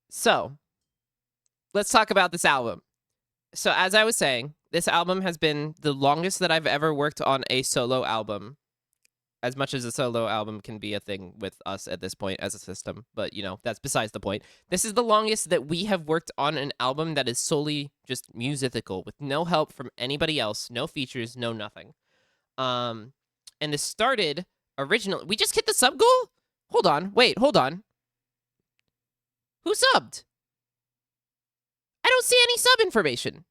So, let's talk about this album. So, as I was saying, this album has been the longest that I've ever worked on a solo album, as much as a solo album can be a thing with us at this point as a system. But, that's besides the point. This is the longest that we have worked on an album that is solely just musical, with no help from anybody else, no features, no nothing. And this started originally. We just hit the sub goal? Hold on. Who subbed? I don't see any sub information.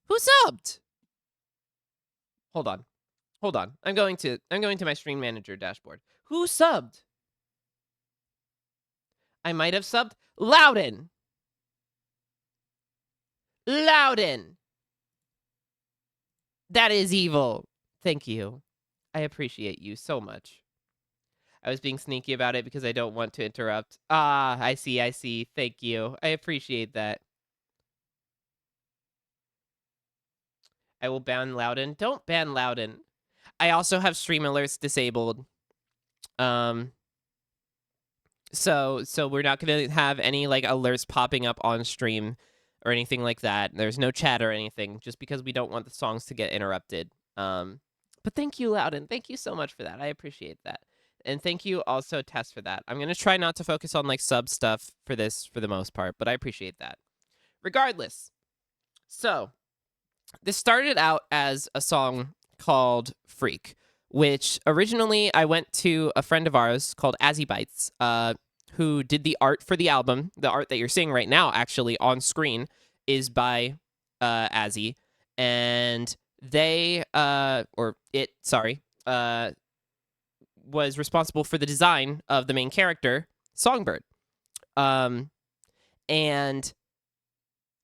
Who subbed? Hold on. I'm going to my stream manager dashboard. Who subbed? I might have subbed. Loudon. That is evil. Thank you. I appreciate you so much. I was being sneaky about it because I don't want to interrupt. Ah, I see. Thank you. I appreciate that. I will ban Loudon. Don't ban Loudon. I also have stream alerts disabled. So we're not going to have any like alerts popping up on stream or anything like that. There's no chat or anything, just because we don't want the songs to get interrupted. But thank you, Loudon. Thank you so much for that. I appreciate that. And thank you also, Tess, for that. I'm going to try not to focus on like sub stuff for this for the most part, but I appreciate that. Regardless, so this started out as a song called Freak, which originally I went to a friend of ours called Aziebites, who did the art for the album. The art that you're seeing right now, actually, on screen, is by Azie. And they, was responsible for the design of the main character, Songbird. And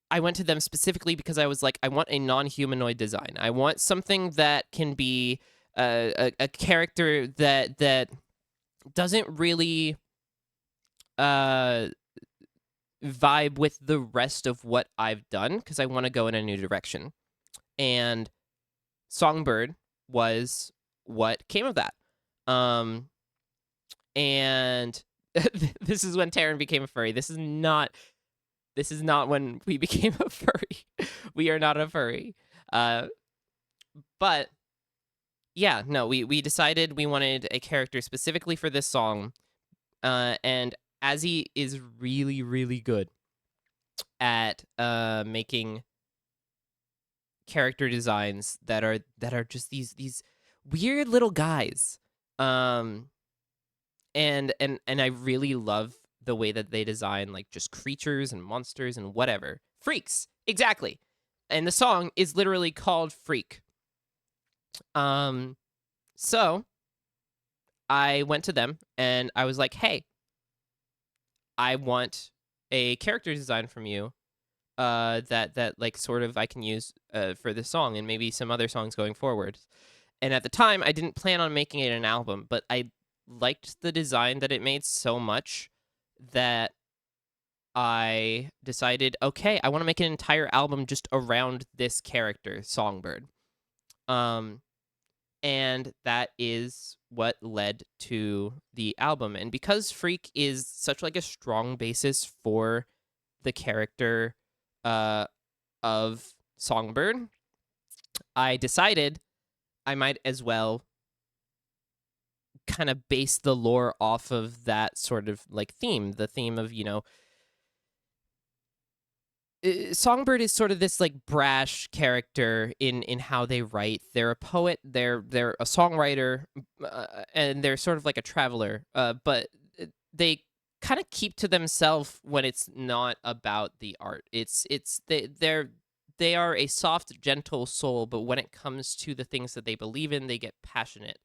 I went to them specifically because I was like, I want a non-humanoid design. I want something that can be a character that doesn't really vibe with the rest of what I've done, because I want to go in a new direction. And Songbird was what came of that. And this is when Taryn became a furry. This is not when we became a furry. We are not a furry. But yeah, no, we decided we wanted a character specifically for this song. And Azie is really, really good at making character designs that are just these weird little guys. And I really love the way that they design like just creatures and monsters and whatever. Freaks, exactly. And the song is literally called Freak. So I went to them and I was like, hey, I want a character design from you that like sort of I can use for this song and maybe some other songs going forward. And at the time, I didn't plan on making it an album, but I liked the design that it made so much that I decided, okay, I want to make an entire album just around this character, Songbird. And that is what led to the album. And because Freak is such like a strong basis for the character of Songbird, I decided I might as well kind of base the lore off of that sort of like theme, the theme of, Songbird is sort of this like brash character in how they write. They're a poet, they're a songwriter, and they're sort of like a traveler, but they kind of keep to themselves when it's not about the art. They are a soft, gentle soul, but when it comes to the things that they believe in, they get passionate.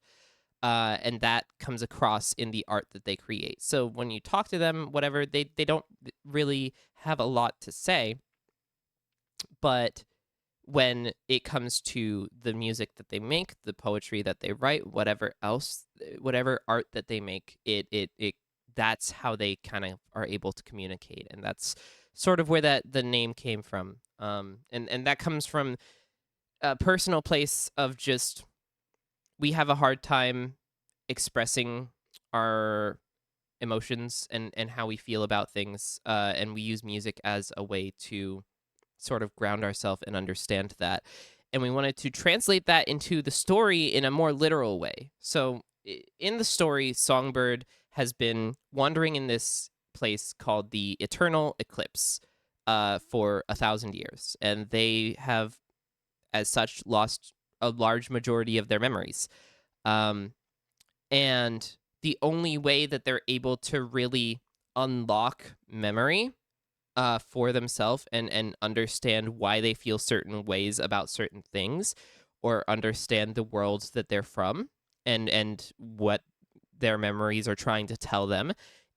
And that comes across in the art that they create. So when you talk to them, whatever, they don't really have a lot to say. But when it comes to the music that they make, the poetry that they write, whatever art that they make, it that's how they kind of are able to communicate. And that's sort of where the name came from. And that comes from a personal place of just, we have a hard time expressing our emotions and how we feel about things, and we use music as a way to sort of ground ourselves and understand that. And we wanted to translate that into the story in a more literal way. So in the story, Songbird has been wandering in this place called the Eternal Eclipse for 1,000 years, and they have, as such, lost a large majority of their memories. And the only way that they're able to really unlock memory for themselves and understand why they feel certain ways about certain things, or understand the worlds that they're from and what their memories are trying to tell them,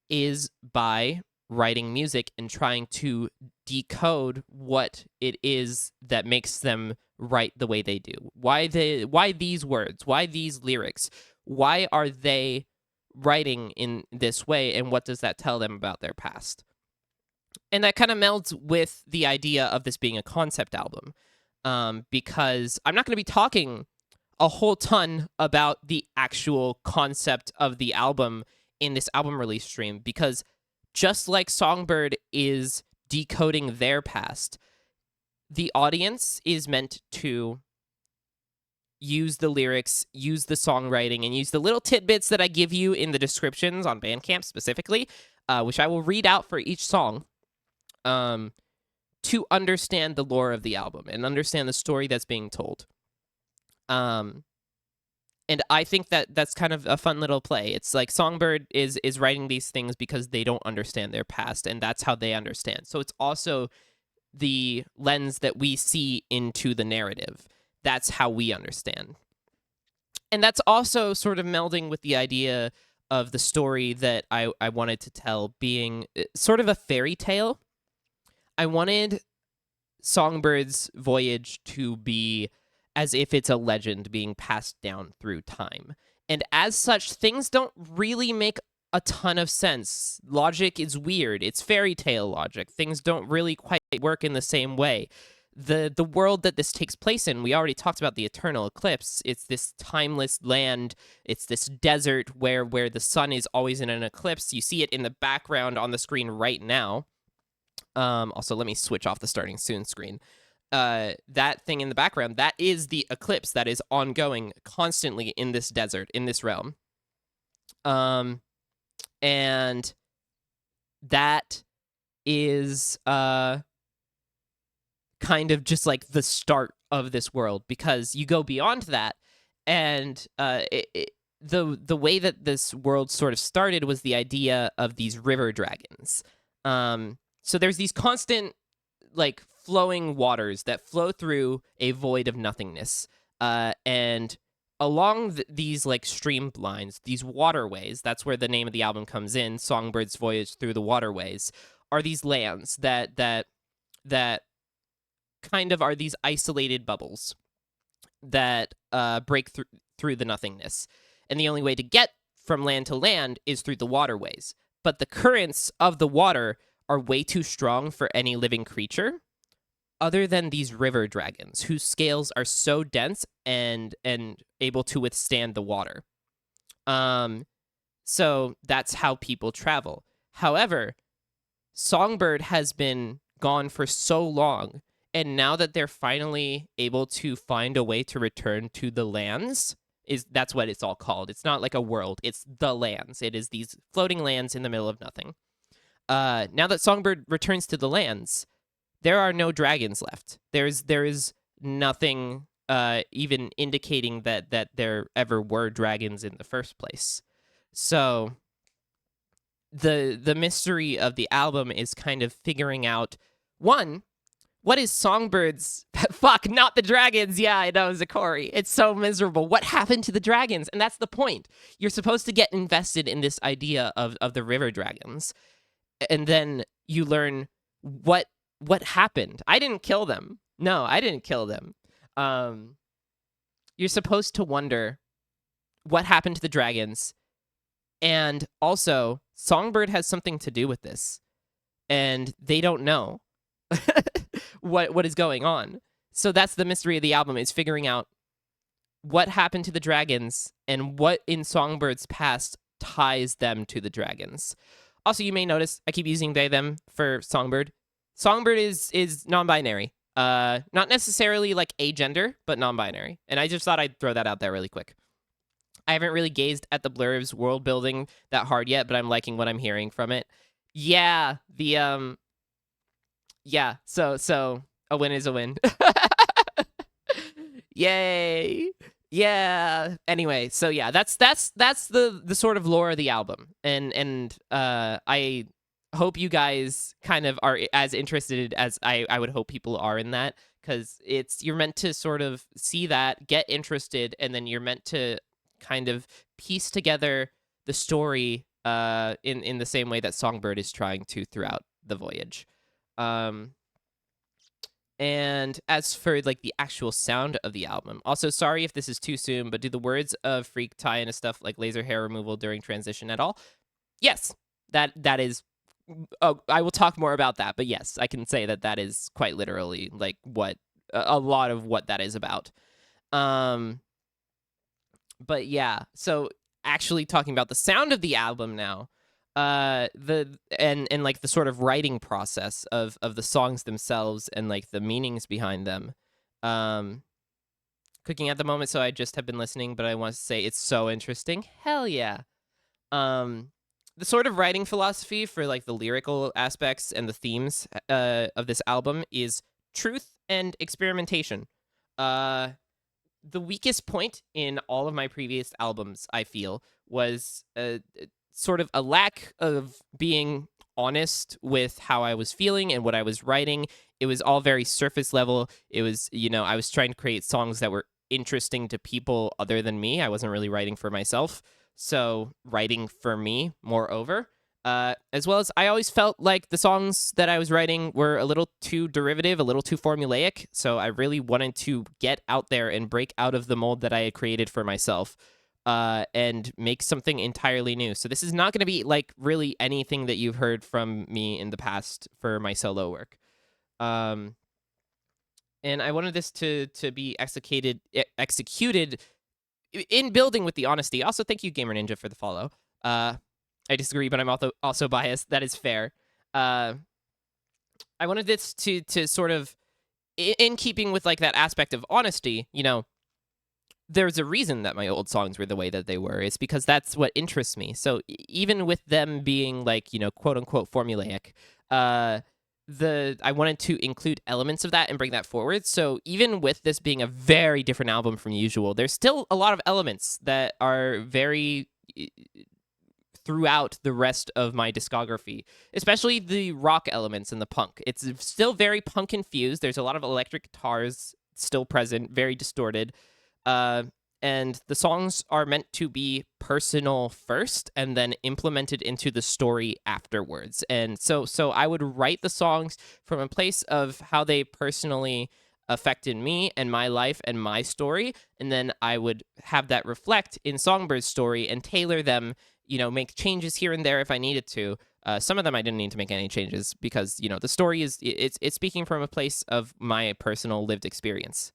is by writing music and trying to decode what it is that makes them write the way they do. Why these words? Why these lyrics? Why are they writing in this way, and what does that tell them about their past? And that kind of melds with the idea of this being a concept album, because I'm not going to be talking a whole ton about the actual concept of the album in this album release stream, because just like Songbird is decoding their past, the audience is meant to use the lyrics, use the songwriting, and use the little tidbits that I give you in the descriptions on Bandcamp specifically, which I will read out for each song, to understand the lore of the album and understand the story that's being told. And I think that that's kind of a fun little play. It's like Songbird is writing these things because they don't understand their past, and that's how they understand. So it's also the lens that we see into the narrative. That's how we understand. And that's also sort of melding with the idea of the story that I wanted to tell being sort of a fairy tale. I wanted Songbird's voyage to be as if it's a legend being passed down through time. And as such, things don't really make a ton of sense. Logic is weird. It's fairy tale logic. Things don't really quite work in the same way. The world that this takes place in, we already talked about the Eternal Eclipse. It's this timeless land. It's this desert where the sun is always in an eclipse. You see it in the background on the screen right now. Also, let me switch off the starting soon screen. That thing in the background, that is the eclipse that is ongoing constantly in this desert, in this realm. And that is kind of just like the start of this world, because you go beyond that, and the way that this world sort of started was the idea of these river dragons. So there's these constant, like, flowing waters that flow through a void of nothingness, and along these, like, streamlines, these waterways, that's where the name of the album comes in, Songbird's Voyage Through the Waterways, are these lands that kind of are these isolated bubbles that break through the nothingness. And the only way to get from land to land is through the waterways. But the currents of the water are way too strong for any living creature other than these river dragons, whose scales are so dense and able to withstand the water. So that's how people travel. However, Songbird has been gone for so long, and now that they're finally able to find a way to return to the lands, that's what it's all called. It's not like a world, it's the lands. It is these floating lands in the middle of nothing. Now that Songbird returns to the lands, there are no dragons left. There is nothing even indicating that there ever were dragons in the first place. So the mystery of the album is kind of figuring out, one, what is Songbird's fuck, not the dragons. Yeah, I know, Zakori. It's so miserable. What happened to the dragons? And that's the point. You're supposed to get invested in this idea of the river dragons. And then you learn what happened. I didn't kill them. No, I didn't kill them. You're supposed to wonder what happened to the dragons. And also, Songbird has something to do with this. And they don't know what is going on. So that's the mystery of the album, is figuring out what happened to the dragons and what in Songbird's past ties them to the dragons. Also, you may notice I keep using they them for Songbird. Songbird is non-binary. Not necessarily like a gender, but non-binary. And I just thought I'd throw that out there really quick. I haven't really gazed at the Blurv's world building that hard yet, but I'm liking what I'm hearing from it. Yeah, so a win is a win. Yay. Yeah. Anyway, so yeah, that's the sort of lore of the album. And I hope you guys kind of are as interested as I would hope people are in that, cuz you're meant to sort of see that, get interested, and then you're meant to kind of piece together the story in the same way that Songbird is trying to throughout the voyage. And as for like the actual sound of the album, also sorry if this is too soon, but do the words of Freak tie into stuff like laser hair removal during transition at all? Yes, that is. Oh, I will talk more about that, but yes, I can say that is quite literally like what a lot of what that is about. But yeah, so actually talking about the sound of the album now, and like the sort of writing process of the songs themselves and like the meanings behind them. Cooking at the moment, so I just have been listening, but I want to say it's so interesting. Hell yeah. The sort of writing philosophy for like the lyrical aspects and the themes of this album is truth and experimentation. The weakest point in all of my previous albums, I feel, was sort of a lack of being honest with how I was feeling and what I was writing. It was all very surface level. It was, I was trying to create songs that were interesting to people other than me. I wasn't really writing for myself. So writing for me, moreover, as well as I always felt like the songs that I was writing were a little too derivative, a little too formulaic. So I really wanted to get out there and break out of the mold that I had created for myself, and make something entirely new. So this is not going to be like really anything that you've heard from me in the past for my solo work. And I wanted this to be executed in building with the honesty. Also, thank you, Gamer Ninja, for the follow. I disagree, but I'm also biased. That is fair. I wanted this to sort of, in keeping with like that aspect of honesty, there's a reason that my old songs were the way that they were. It's because that's what interests me. So even with them being like, quote unquote formulaic, I wanted to include elements of that and bring that forward. So even with this being a very different album from usual, there's still a lot of elements that are very throughout the rest of my discography, especially the rock elements and the punk. It's still very punk infused. There's a lot of electric guitars still present, very distorted. And the songs are meant to be personal first and then implemented into the story afterwards. And so I would write the songs from a place of how they personally affected me and my life and my story, and then I would have that reflect in Songbird's story and tailor them, make changes here and there if I needed to. Some of them I didn't need to make any changes because, the story it's speaking from a place of my personal lived experience.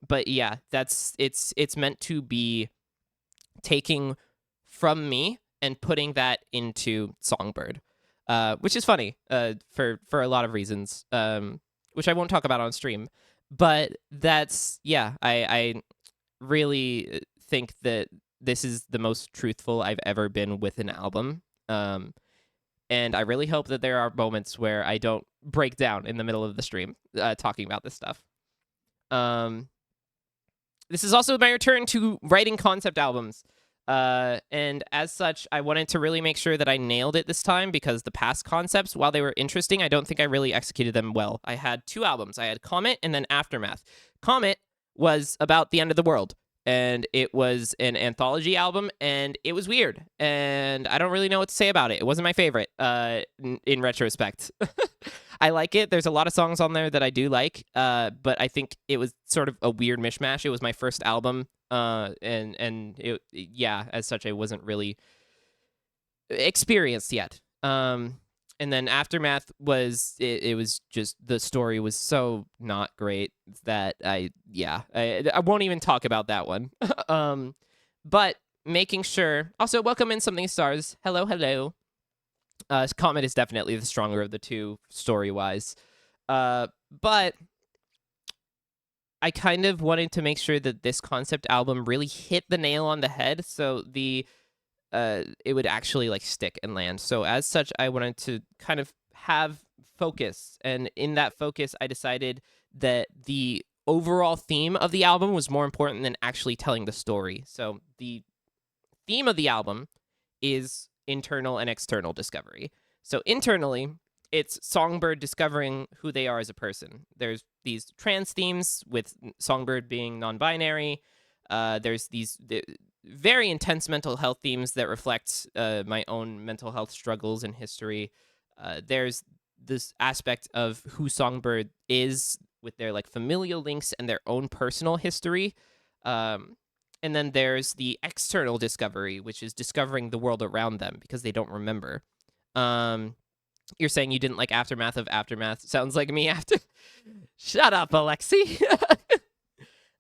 But yeah, it's meant to be taking from me and putting that into Songbird, which is funny for a lot of reasons, which I won't talk about on stream. But that's, yeah, I really think that this is the most truthful I've ever been with an album. And I really hope that there are moments where I don't break down in the middle of the stream talking about this stuff. This is also my return to writing concept albums. And as such, I wanted to really make sure that I nailed it this time because the past concepts, while they were interesting, I don't think I really executed them well. I had 2 albums. I had Comet and then Aftermath. Comet was about the end of the world, and it was an anthology album, and it was weird, and I don't really know what to say about it. It wasn't my favorite, in retrospect. I like it. There's a lot of songs on there that I do like, but I think it was sort of a weird mishmash. It was my first album, and it, yeah, as such, I wasn't really experienced yet. And then Aftermath was, it was just, the story was so not great that I won't even talk about that one. But making sure. Also, welcome in Something Stars. Hello, hello. Comet is definitely the stronger of the two story-wise. But I kind of wanted to make sure that this concept album really hit the nail on the head, so it would actually like stick and land. So as such, I wanted to kind of have focus, and in that focus, I decided that the overall theme of the album was more important than actually telling the story. So the theme of the album is internal and external discovery. So internally, it's Songbird discovering who they are as a person. There's these trans themes, with Songbird being non-binary. There's these very intense mental health themes that reflect my own mental health struggles and history. There's this aspect of who Songbird is with their like familial links and their own personal history. And then there's the external discovery, which is discovering the world around them because they don't remember. You're saying you didn't like Aftermath of Aftermath. Sounds like me after. Shut up, Alexi.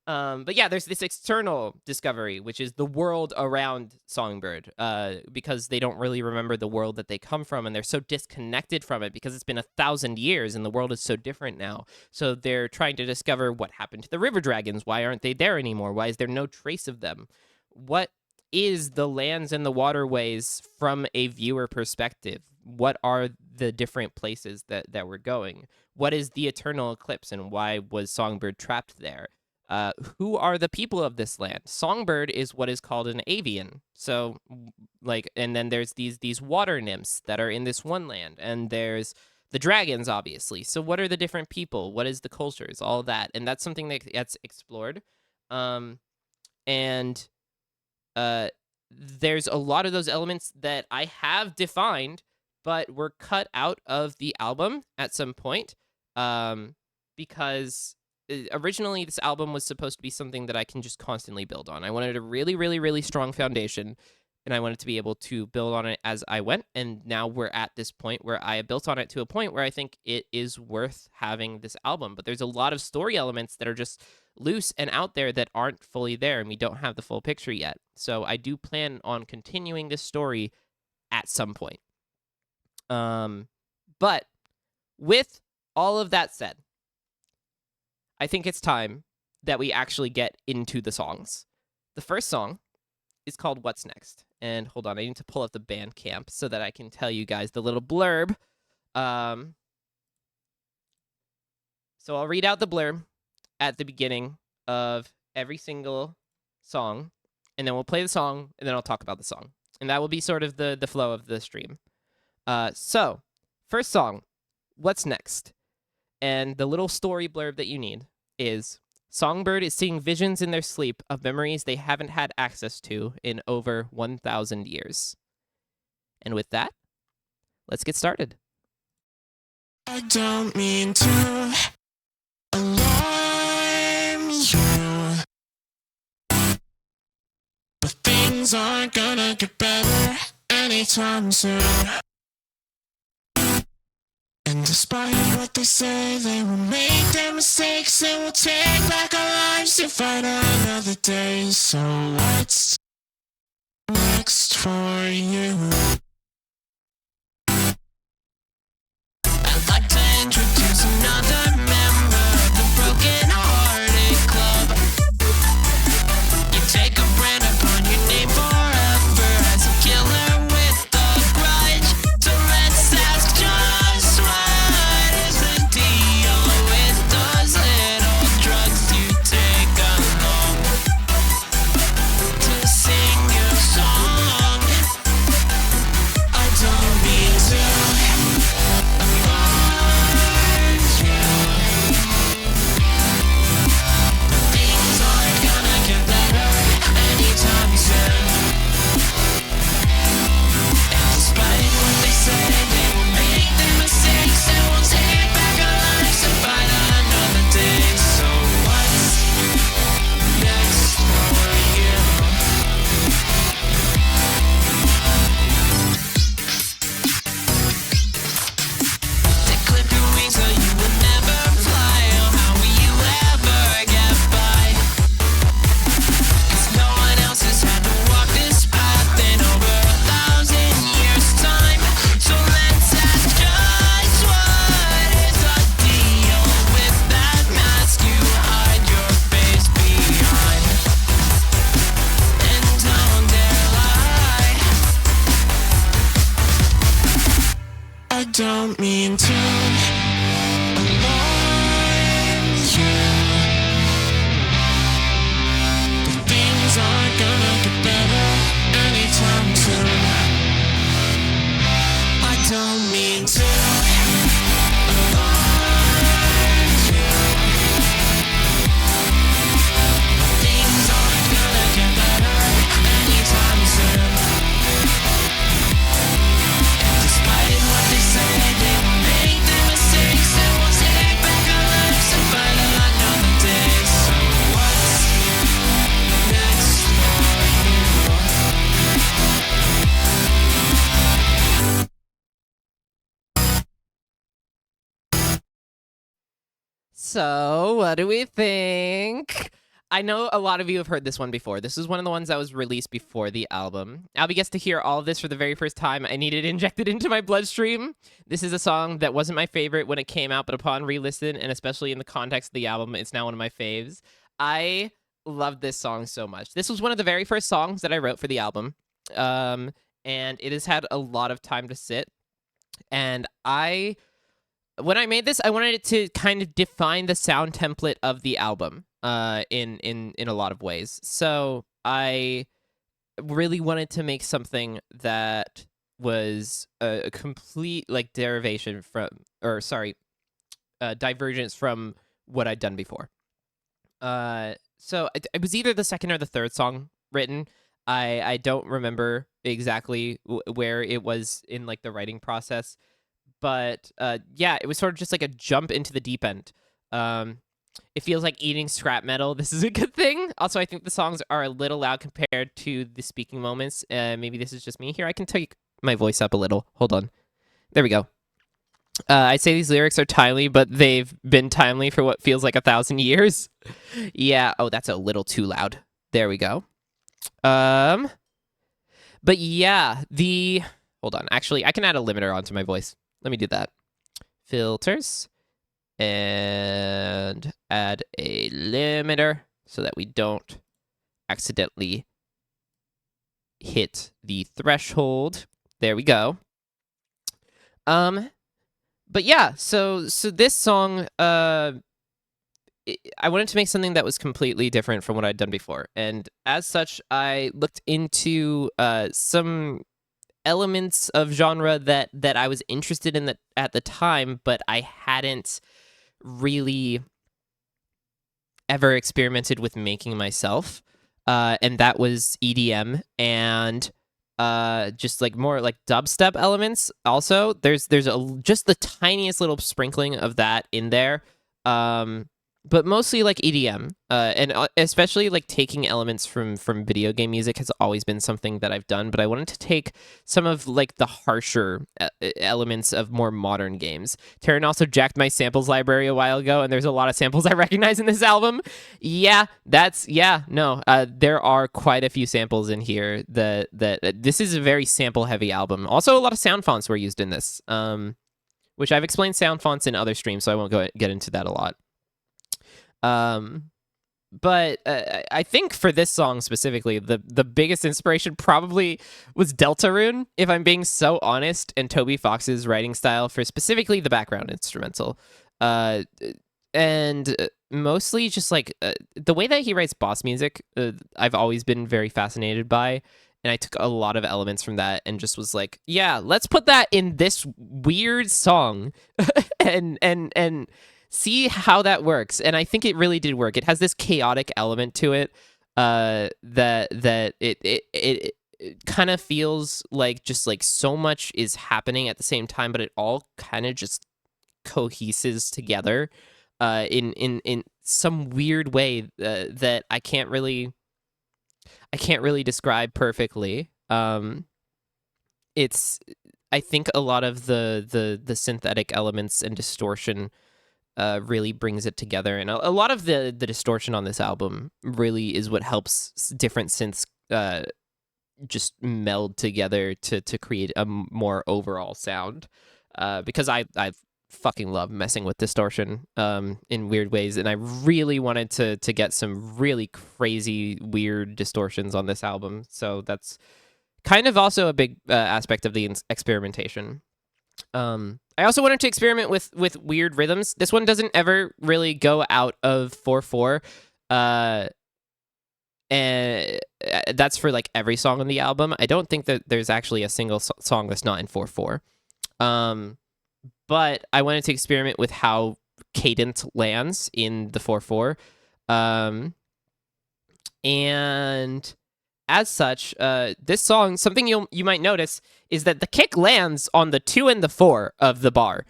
But yeah, there's this external discovery, which is the world around Songbird, because they don't really remember the world that they come from, and they're so disconnected from it because it's been 1,000 years and the world is so different now. So they're trying to discover what happened to the river dragons. Why aren't they there anymore? Why is there no trace of them? What is the lands and the waterways from a viewer perspective? What are the different places that we're going? What is the eternal eclipse, and why was Songbird trapped there? Who are the people of this land? Songbird is what is called an avian. So, like, and then there's these water nymphs that are in this one land, and there's the dragons, obviously. So, what are the different people? What is the cultures? All of that, and that's something that's explored. And there's a lot of those elements that I have defined, but were cut out of the album at some point, because originally this album was supposed to be something that I can just constantly build on. I wanted a really, really, really strong foundation, and I wanted to be able to build on it as I went. And now we're at this point where I built on it to a point where I think it is worth having this album. But there's a lot of story elements that are just loose and out there that aren't fully there, and we don't have the full picture yet. So I do plan on continuing this story at some point. But with all of that said, I think it's time that we actually get into the songs. The first song is called What's Next. And hold on, I need to pull up the Bandcamp so that I can tell you guys the little blurb. So I'll read out the blurb at the beginning of every single song, and then we'll play the song, and then I'll talk about the song. And that will be sort of the flow of the stream. So, first song, What's Next? And the little story blurb that you need is, Songbird is seeing visions in their sleep of memories they haven't had access to in over 1,000 years. And with that, let's get started. I don't mean to alarm you, but things aren't gonna get better anytime soon. And despite what they say, they will make their mistakes and will take back our lives to fight another day. So what's next for you? I'd like to introduce another member of the Broken Hearted Club. You take a brand upon your name forever as a killer with a grudge. So let's ask just what is the deal with those little drugs you take along to sing your song? don't mean to alarm you, but things aren't gonna get better anytime soon. I don't mean to alarm you. Things aren't gonna get better anytime soon. And despite what they say, they will make their mistakes and we'll take back our lives and fight another day. So what's next for you? So, what do we think? I know a lot of you have heard this one before. This is one of the ones that was released before the album. Albie gets to hear all of this for the very first time. I need it injected into my bloodstream. This is a song that wasn't my favorite when it came out, but upon re-listen, and especially in the context of the album, it's now one of my faves. I love this song so much. This was one of the very first songs that I wrote for the album, and it has had a lot of time to sit. And when I made this, I wanted it to kind of define the sound template of the album in a lot of ways. So I really wanted to make something that was a complete like derivation from, or sorry, divergence from what I'd done before. So it was either the second or the third song written. I don't remember exactly where it was in like the writing process. But yeah, it was sort of just like a jump into the deep end. It feels like eating scrap metal. This is a good thing. Also, I think the songs are a little loud compared to the speaking moments. Maybe this is just me here. I can take my voice up a little. Hold on. There we go. I'd say these lyrics are timely, but they've been timely for what feels like 1,000 years. Yeah. Oh, that's a little too loud. There we go. But yeah, hold on. Actually, I can add a limiter onto my voice. Let me do that. Filters. And add a limiter so that we don't accidentally hit the threshold. There we go. But yeah, so this song, I wanted to make something that was completely different from what I'd done before. And as such, I looked into some elements of genre that I was interested in at the time, but I hadn't really ever experimented with making myself. And that was EDM and just like more like dubstep elements. Also, there's just the tiniest little sprinkling of that in there. But mostly like EDM, and especially like taking elements from video game music has always been something that I've done. But I wanted to take some of like the harsher elements of more modern games. Taryn also jacked my samples library a while ago, and there's a lot of samples I recognize in this album. Yeah, there are quite a few samples in here. This is a very sample heavy album. Also, a lot of sound fonts were used in this, which I've explained sound fonts in other streams, so I won't get into that a lot. But I think for this song specifically, the biggest inspiration probably was Deltarune, if I'm being so honest, and Toby Fox's writing style for specifically the background instrumental. And mostly just like the way that he writes boss music, I've always been very fascinated by. And I took a lot of elements from that and just was like, yeah, let's put that in this weird song and see how that works. And I think it really did work. It has this chaotic element to it that it kind of feels like just like so much is happening at the same time, but it all kind of just coheses together in some weird way that I can't really describe perfectly. It's, I think a lot of the synthetic elements and distortion really brings it together, and a lot of the distortion on this album really is what helps different synths just meld together to create a more overall sound. Because I fucking love messing with distortion in weird ways, and I really wanted to get some really crazy weird distortions on this album. So that's kind of also a big aspect of the experimentation. I also wanted to experiment with weird rhythms. This one doesn't ever really go out of 4/4. And that's for like every song on the album. I don't think that there's actually a single song that's not in 4/4. But I wanted to experiment with how cadence lands in the 4/4. And as such, this song, something you might notice is that the kick lands on the 2 and the 4 of the bar.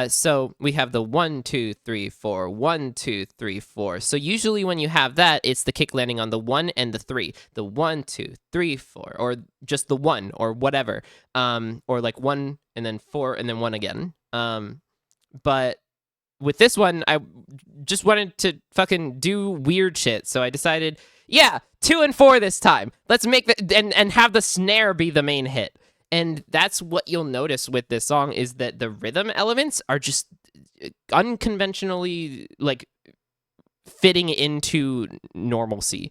So we have the 1, 2, 3, 4, 1, 2, 3, 4. So usually when you have that, it's the kick landing on the 1 and the 3. The 1, 2, 3, 4, or just the 1 or whatever. Or like 1 and then 4 and then 1 again. But with this one, I just wanted to fucking do weird shit. So I decided, yeah, 2 and 4 this time. Let's make that and have the snare be the main hit. And that's what you'll notice with this song is that the rhythm elements are just unconventionally like fitting into normalcy.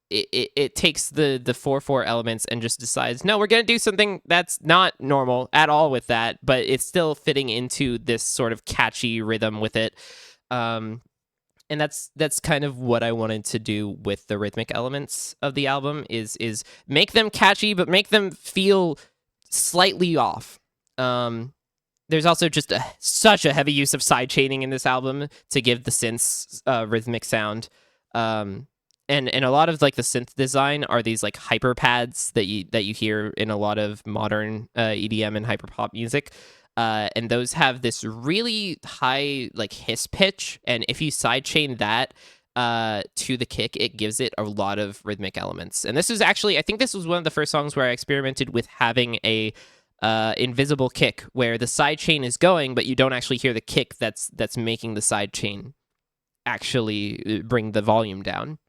It takes the 4/4 elements and just decides, no, we're gonna do something that's not normal at all with that, but it's still fitting into this sort of catchy rhythm with it. And that's kind of what I wanted to do with the rhythmic elements of the album is make them catchy, but make them feel slightly off. There's also just such a heavy use of sidechaining in this album to give the synths rhythmic sound. And a lot of like the synth design are these like hyper pads that you hear in a lot of modern EDM and hyperpop music. And those have this really high like hiss pitch, and if you sidechain that to the kick, it gives it a lot of rhythmic elements. And this is actually, I think this was one of the first songs where I experimented with having a invisible kick, where the sidechain is going, but you don't actually hear the kick that's making the sidechain actually bring the volume down.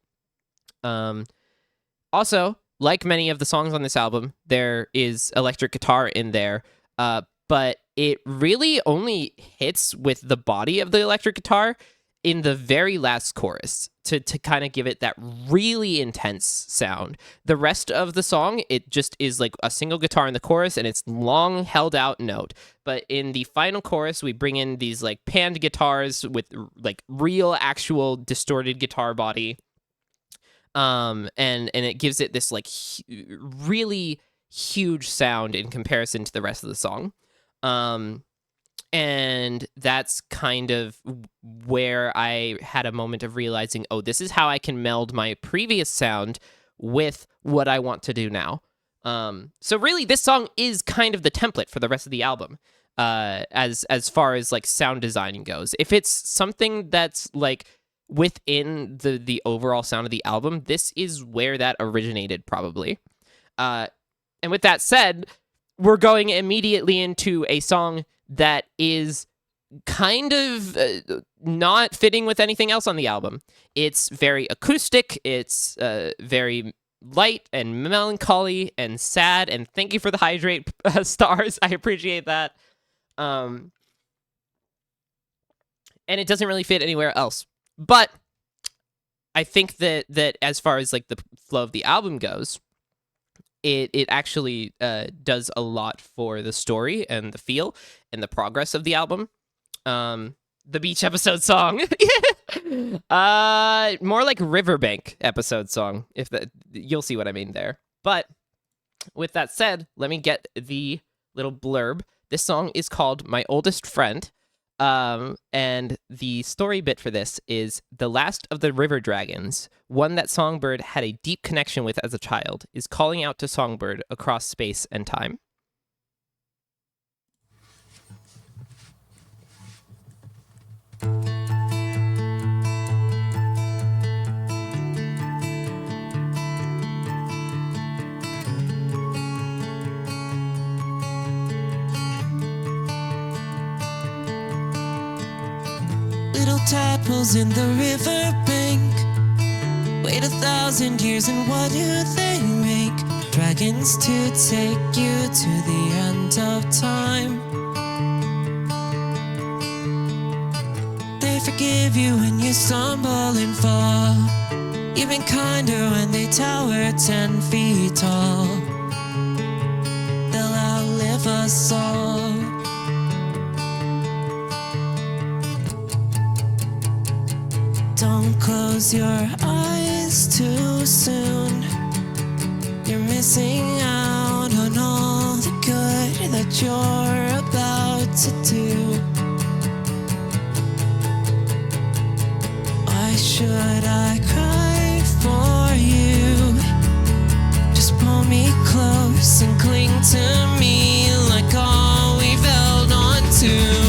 Also, like many of the songs on this album, there is electric guitar in there, but it really only hits with the body of the electric guitar in the very last chorus to kind of give it that really intense sound. The rest of the song, it just is like a single guitar in the chorus and it's long held out note. But in the final chorus, we bring in these like panned guitars with like real actual distorted guitar body. And it gives it this like really huge sound in comparison to the rest of the song. And that's kind of where I had a moment of realizing, oh, this is how I can meld my previous sound with what I want to do now. So really, this song is kind of the template for the rest of the album, as far as like sound designing goes. If it's something that's like within the overall sound of the album, this is where that originated probably. And with that said, we're going immediately into a song that is kind of not fitting with anything else on the album. It's very acoustic. It's very light and melancholy and sad. And thank you for the hydrate stars. I appreciate that. And it doesn't really fit anywhere else. But I think that as far as like the flow of the album goes, it actually does a lot for the story and the feel and the progress of the album. The beach episode song, more like riverbank episode song. If that, you'll see what I mean there. But with that said, let me get the little blurb. This song is called "My Oldest Friend." And the story bit for this is the last of the river dragons, one that Songbird had a deep connection with as a child, is calling out to Songbird across space and time. Little tadpoles in the riverbank, wait 1,000 years and what do they make? Dragons to take you to the end of time. They forgive you when you stumble and fall, even kinder when they tower 10 feet tall. They'll outlive us all. Don't close your eyes too soon. You're missing out on all the good that you're about to do. Why should I cry for you? Just pull me close and cling to me like all we've held on to.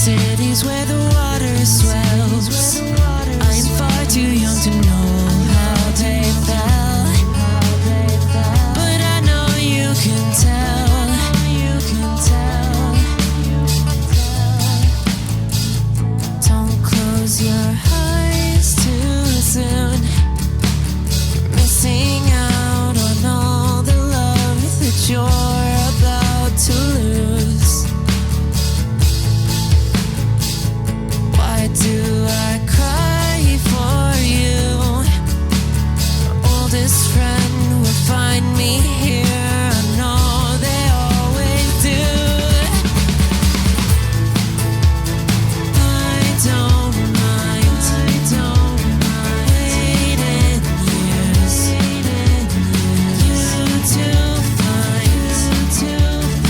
Cities where the water swells, I am far too young to know how they fell, but I know you can tell, Don't close your eyes too soon. You're missing out on all the love that you're about to lose. Do I cry for you? My oldest friend will find me here. I know they always do. I don't mind waiting years. You to find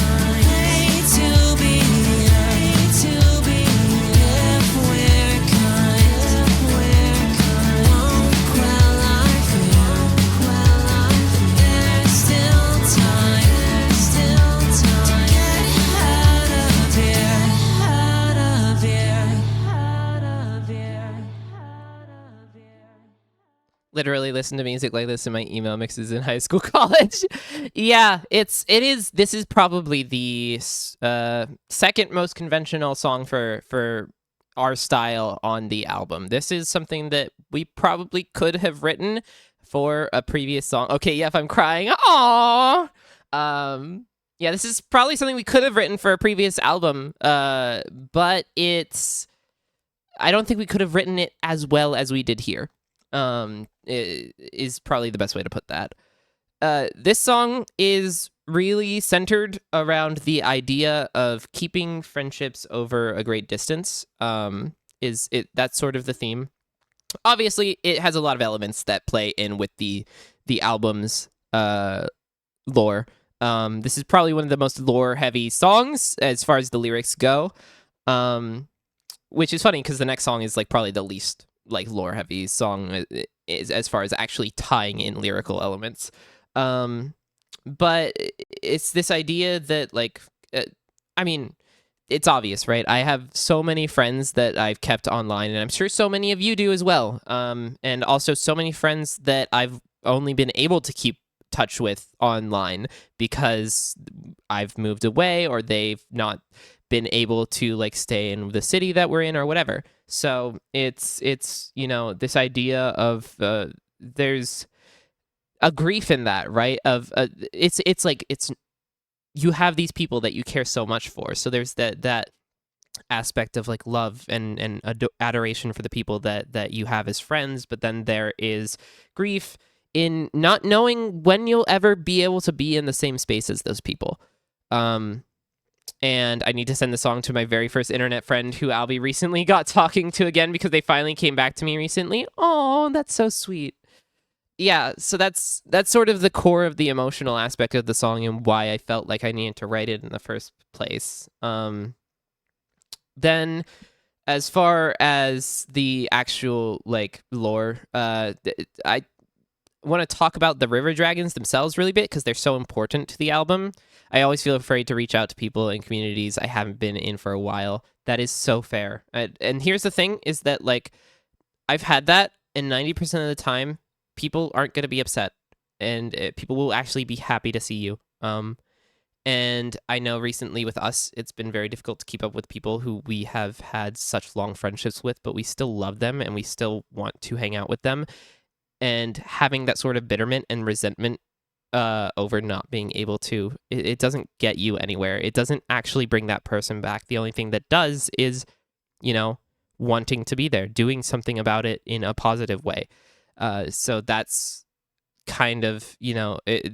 way to be if we're literally listen to music like this in my email mixes in high school, college. Yeah, this is probably the second most conventional song for our style on the album. This is something that we probably could have written for a previous song. Okay, yeah, if I'm crying, aww. Yeah, this is probably something we could have written for a previous album, but I don't think we could have written it as well as we did here. Is probably the best way to put that. This song is really centered around the idea of keeping friendships over a great distance. That's sort of the theme. Obviously, it has a lot of elements that play in with the album's lore. This is probably one of the most lore-heavy songs as far as the lyrics go. Which is funny because the next song is like probably the least like lore-heavy song is as far as actually tying in lyrical elements. But it's this idea that like, I mean, it's obvious, right? I have so many friends that I've kept online, and I'm sure so many of you do as well. And also so many friends that I've only been able to keep touch with online because I've moved away or they've not been able to like stay in the city that we're in or whatever. So it's this idea of there's a grief in that, right? Of it's you have these people that you care so much for. So there's that aspect of like love and adoration for the people that you have as friends, but then there is grief in not knowing when you'll ever be able to be in the same space as those people. And I need to send the song to my very first internet friend who Albie recently got talking to again because they finally came back to me recently. Oh, that's so sweet. Yeah, so that's sort of the core of the emotional aspect of the song and why I felt like I needed to write it in the first place. Then as far as the actual like lore, want to talk about the river dragons themselves really bit because they're so important to the album. I always feel afraid to reach out to people in communities I haven't been in for a while. That is so fair. And here's the thing is that like I've had that, and 90% of the time people aren't going to be upset, and people will actually be happy to see you. And I know recently with us, it's been very difficult to keep up with people who we have had such long friendships with, but we still love them and we still want to hang out with them. And having that sort of bitterment and resentment over not being able to, it doesn't get you anywhere. It doesn't actually bring that person back. The only thing that does is, wanting to be there, doing something about it in a positive way. So that's kind of,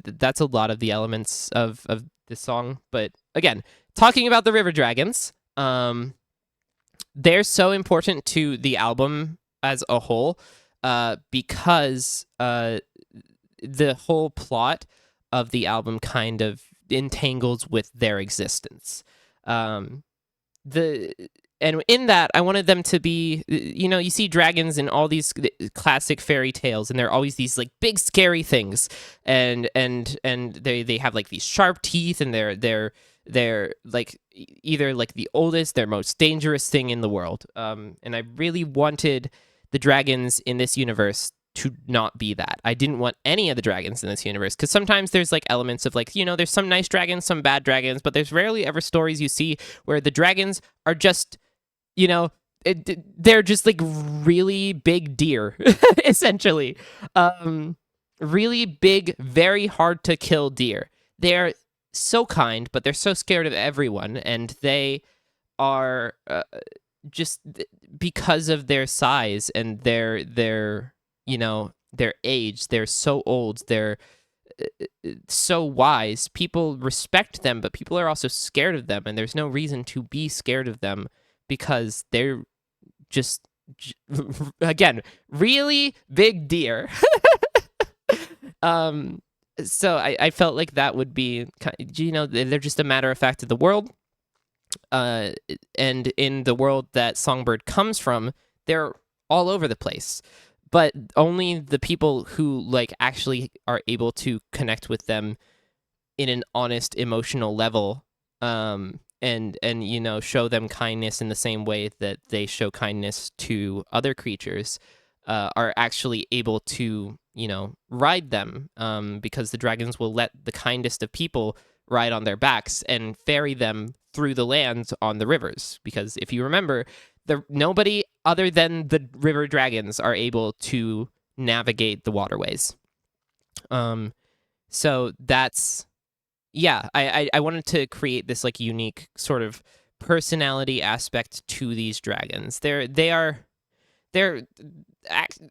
that's a lot of the elements of this song. But again, talking about the river dragons, they're so important to the album as a whole, because the whole plot of the album kind of entangles with their existence. And in that, I wanted them to be, you see dragons in all these classic fairy tales, and they're always these like big scary things, and they have like these sharp teeth, and they're like either like the oldest, their most dangerous thing in the world. And I really wanted the dragons in this universe to not be that. I didn't want any of the dragons in this universe, because sometimes there's like elements of like, there's some nice dragons, some bad dragons, but there's rarely ever stories you see where the dragons are just, they're just like really big deer, essentially. Really big, very hard to kill deer. They're so kind, but they're so scared of everyone, and they are just because of their size and their age. They're so old. They're so wise. People respect them, but people are also scared of them, and there's no reason to be scared of them because they're just, again, really big deer. So I felt like that would be, they're just a matter of fact of the world. And in the world that Songbird comes from, they're all over the place. But only the people who like actually are able to connect with them in an honest emotional level, and show them kindness in the same way that they show kindness to other creatures, are actually able to ride them, because the dragons will let the kindest of people ride on their backs and ferry them through the land on the rivers. Because if you remember, nobody other than the river dragons are able to navigate the waterways. So that's, yeah, I wanted to create this like unique sort of personality aspect to these dragons. They're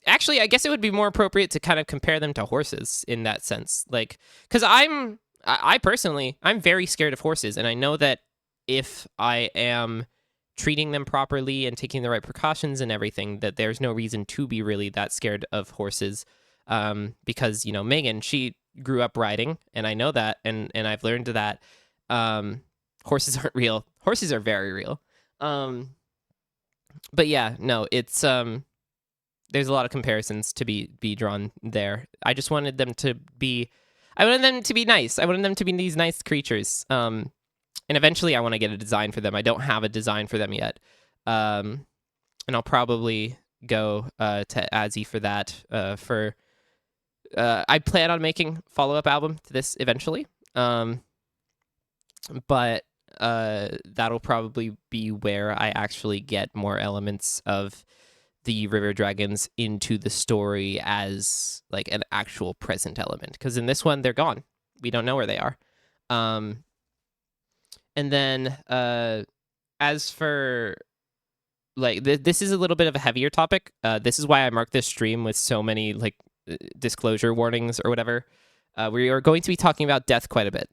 actually, I guess it would be more appropriate to kind of compare them to horses in that sense. Like, because I personally, I'm very scared of horses, and I know that if I am treating them properly and taking the right precautions and everything, that there's no reason to be really that scared of horses. Because, Megan, she grew up riding, and I know that, and I've learned that horses aren't real. Horses are very real. But yeah, no, it's there's a lot of comparisons to be drawn there. I just wanted them to be, I wanted them to be nice. I wanted them to be these nice creatures. And eventually I want to get a design for them. I don't have a design for them yet. And I'll probably go to Azzy for that. I plan on making follow-up album to this eventually. But that'll probably be where I actually get more elements of the river dragons into the story as like an actual present element. Because in this one, they're gone. We don't know where they are. And then as for like this is a little bit of a heavier topic. This is why I marked this stream with so many like disclosure warnings or whatever. We are going to be talking about death quite a bit,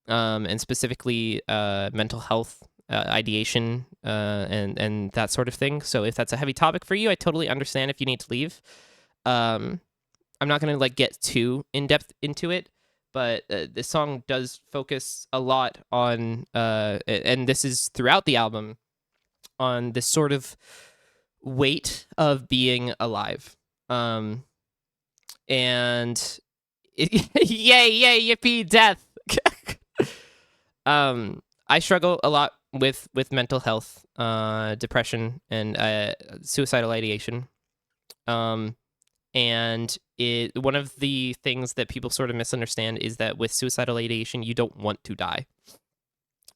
and specifically mental health, ideation, and that sort of thing. So if that's a heavy topic for you, I totally understand if you need to leave. I'm not going to like get too in depth into it. But this song does focus a lot on, and this is throughout the album, on this sort of weight of being alive. and yay, yippee, death. I struggle a lot with mental health, depression, and suicidal ideation. And one of the things that people sort of misunderstand is that with suicidal ideation, you don't want to die,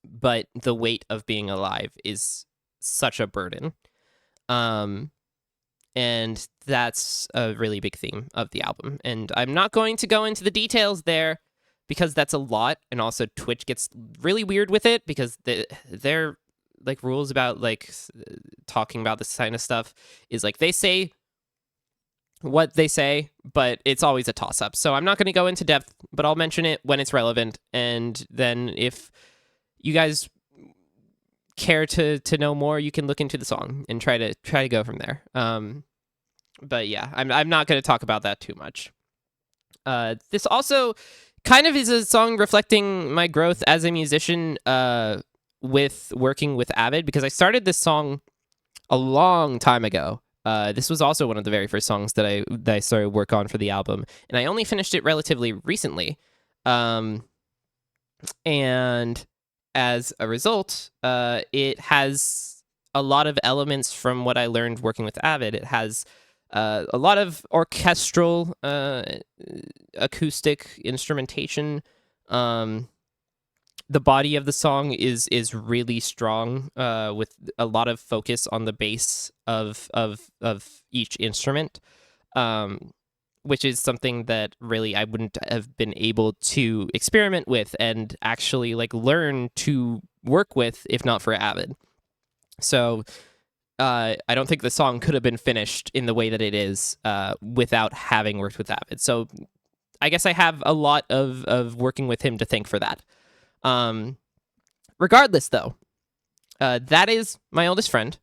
but the weight of being alive is such a burden. And that's a really big theme of the album. And I'm not going to go into the details there because that's a lot. And also Twitch gets really weird with it because their like rules about like talking about this kind of stuff is like they say what they say, but it's always a toss up. So I'm not going to go into depth, but I'll mention it when it's relevant. And then if you guys care to know more, you can look into the song and try to go from there. But yeah, I'm not going to talk about that too much. This also kind of is a song reflecting my growth as a musician with working with Avid, because I started this song a long time ago. This was also one of the very first songs that I started work on for the album, and I only finished it relatively recently. And as a result, it has a lot of elements from what I learned working with Avid. It has a lot of orchestral, acoustic instrumentation. The body of the song is really strong, with a lot of focus on the bass of each instrument, which is something that really I wouldn't have been able to experiment with and actually like learn to work with if not for Avid. So I don't think the song could have been finished in the way that it is without having worked with Avid. So I guess I have a lot of working with him to thank for that. Regardless, though, that is my oldest friend.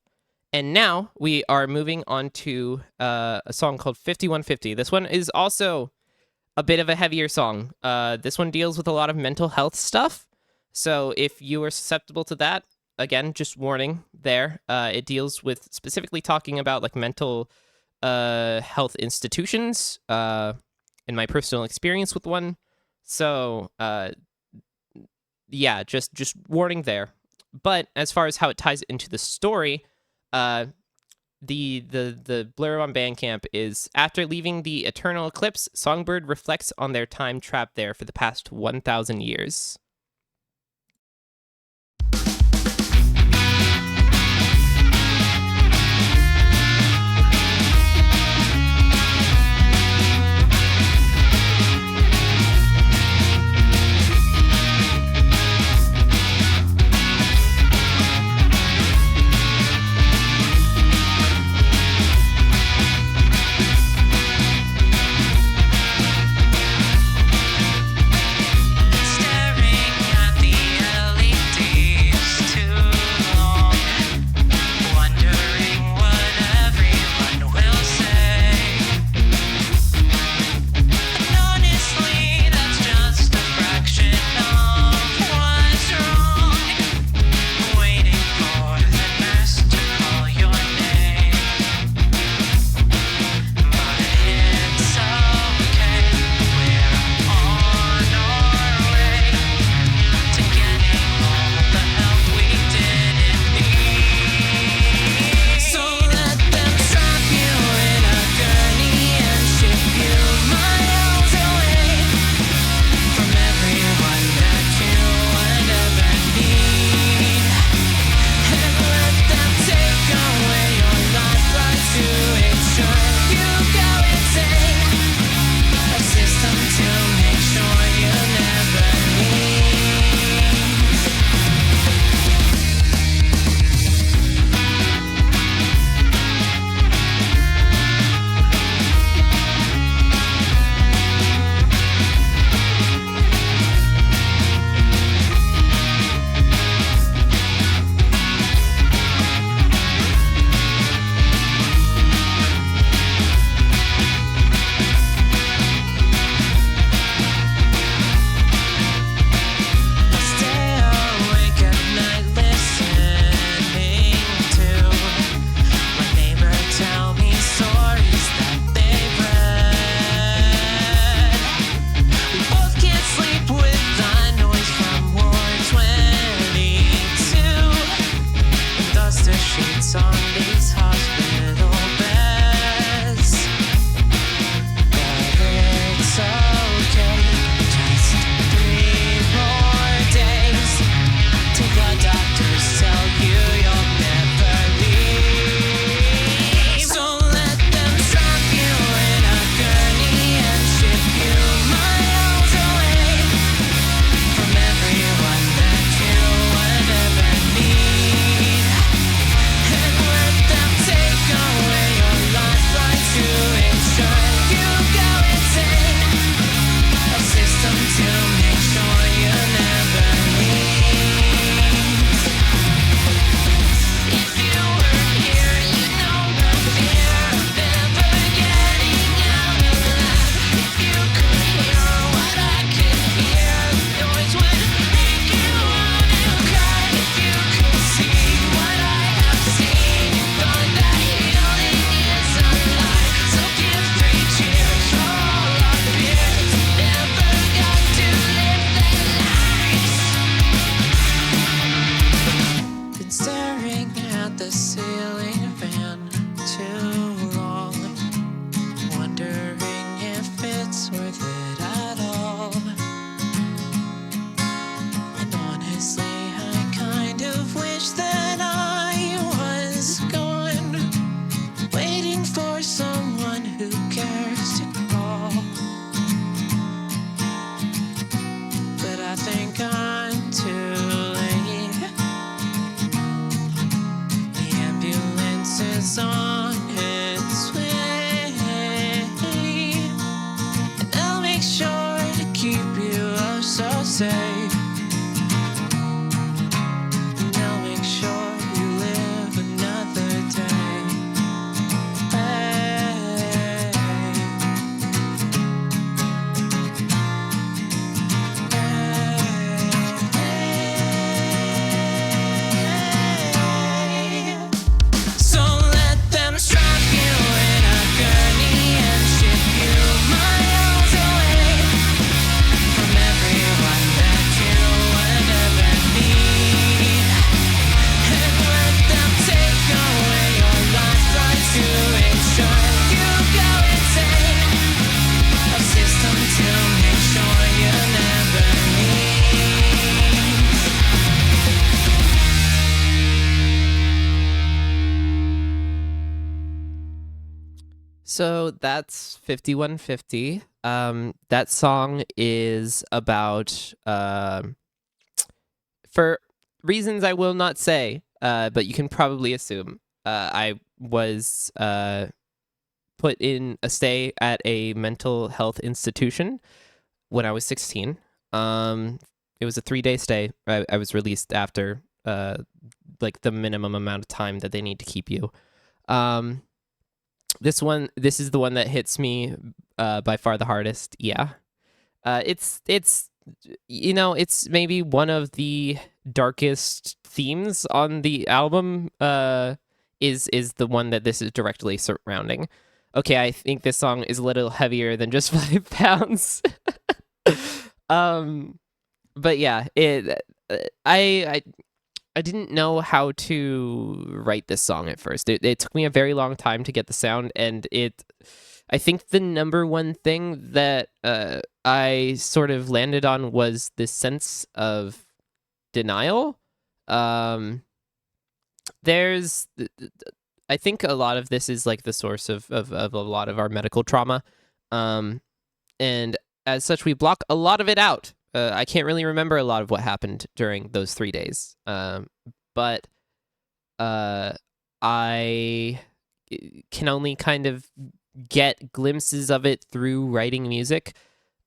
And now we are moving on to a song called 5150. This one is also a bit of a heavier song. This one deals with a lot of mental health stuff. So if you are susceptible to that, again, just warning there. It deals with specifically talking about like mental health institutions and my personal experience with one. So yeah, just warning there. But as far as how it ties into the story, the blurb on Bandcamp is, after leaving the eternal eclipse, Songbird reflects on their time trapped there for the past 1,000 years. Staring So that's 5150. That song is about for reasons I will not say, but you can probably assume. I was put in a stay at a mental health institution when I was 16. It was a 3-day stay. I was released after like the minimum amount of time that they need to keep you. This is the one that hits me by far the hardest. Yeah. It's it's maybe one of the darkest themes on the album. Is the one that this is directly surrounding. Okay, I think this song is a little heavier than just 5 pounds. um, but yeah, I didn't know how to write this song at first. It took me a very long time to get the sound, and I think the number one thing that I sort of landed on was this sense of denial. There's, I think a lot of this is like the source of a lot of our medical trauma, and as such, we block a lot of it out. I can't really remember a lot of what happened during those 3 days, but I can only kind of get glimpses of it through writing music.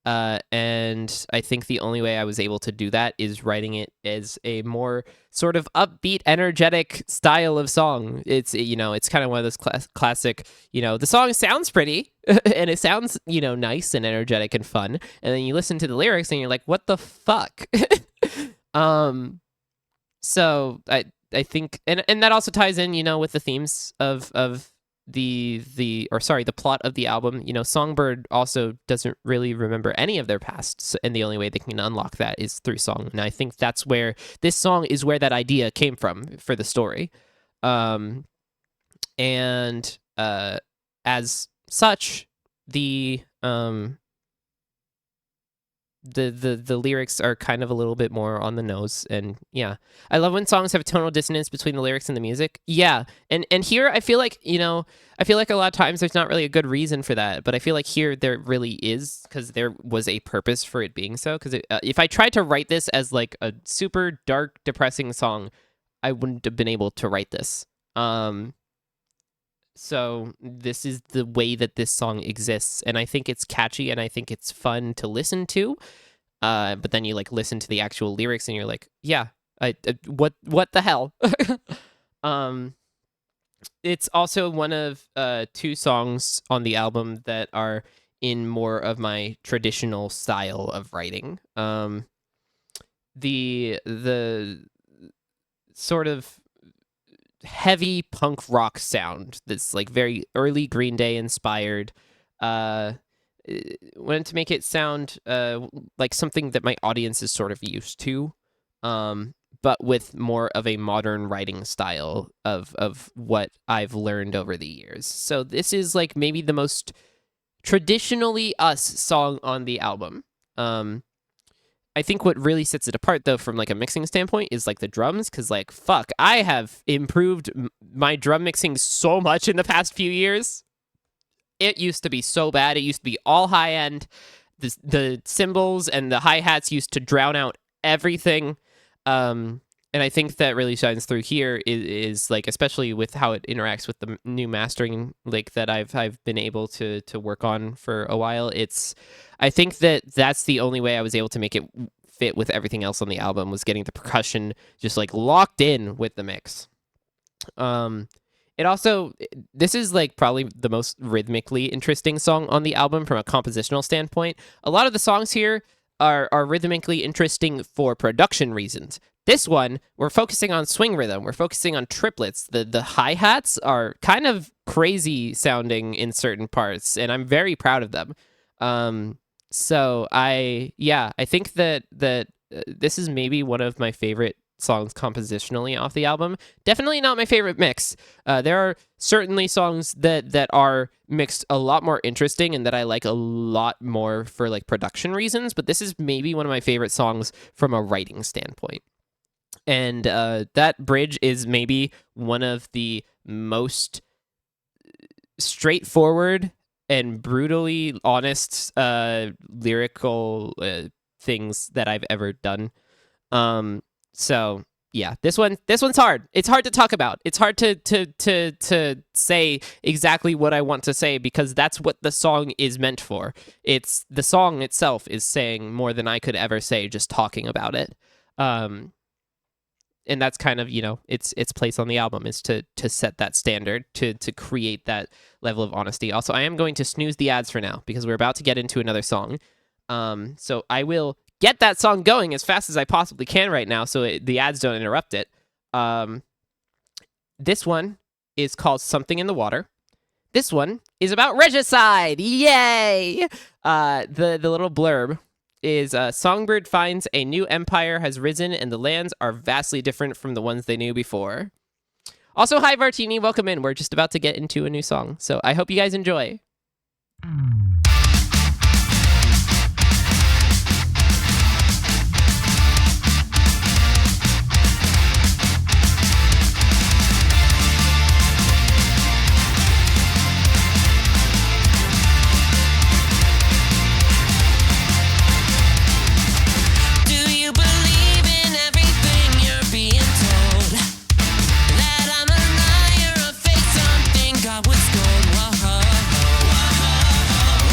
And I think the only way I was able to do that is writing it as a more sort of upbeat, energetic style of song. It's kind of one of those classic, the song sounds pretty and it sounds, nice and energetic and fun. And then you listen to the lyrics and you're like, what the fuck? So I think, and that also ties in, with the themes of the plot of the album. Songbird also doesn't really remember any of their past, and the only way they can unlock that is through song. And I think that's where this song is where that idea came from for the story. And as such, the lyrics are kind of a little bit more on the nose. And yeah, I love when songs have tonal dissonance between the lyrics and the music. Yeah, and here I feel like a lot of times there's not really a good reason for that, but I feel like here there really is, because there was a purpose for it being so. Because if I tried to write this as like a super dark, depressing song, I wouldn't have been able to write this. So this is the way that this song exists, and I think it's catchy, and I think it's fun to listen to. But then you like listen to the actual lyrics, and you're like, yeah, what the hell? It's also one of 2 songs on the album that are in more of my traditional style of writing. The sort of heavy punk rock sound that's like very early Green Day inspired. Wanted to make it sound like something that my audience is sort of used to, but with more of a modern writing style of what I've learned over the years. So this is like maybe the most traditionally us song on the album. I think what really sets it apart, though, from like a mixing standpoint, is like the drums, because like fuck, I have improved my drum mixing so much in the past few years. It used to be so bad. It used to be all high end. The cymbals and the hi-hats used to drown out everything. And I think that really shines through here is like, especially with how it interacts with the new mastering, like that I've been able to work on for a while. I think that's the only way I was able to make it fit with everything else on the album, was getting the percussion just like locked in with the mix. This is like probably the most rhythmically interesting song on the album from a compositional standpoint. A lot of the songs here are rhythmically interesting for production reasons. This one, we're focusing on swing rhythm. We're focusing on triplets. The hi-hats are kind of crazy sounding in certain parts, and I'm very proud of them. So I think that this is maybe one of my favorite songs compositionally off the album. Definitely not my favorite mix. There are certainly songs that are mixed a lot more interesting and that I like a lot more for like production reasons, but this is maybe one of my favorite songs from a writing standpoint. And that bridge is maybe one of the most straightforward and brutally honest lyrical things that I've ever done. So yeah, this one's hard. It's hard to talk about. It's hard to say exactly what I want to say because that's what the song is meant for. It's the song itself is saying more than I could ever say just talking about it. And that's kind of, its place on the album is to set that standard, to create that level of honesty. Also, I am going to snooze the ads for now because we're about to get into another song. So I will get that song going as fast as I possibly can right now so the ads don't interrupt it. This one is called Something in the Water. This one is about regicide. Yay! The little blurb is Songbird finds a new empire has risen and the lands are vastly different from the ones they knew before. Also, hi Vartini, welcome in. We're just about to get into a new song, so I hope you guys enjoy. I was gold, whoa, whoa, whoa.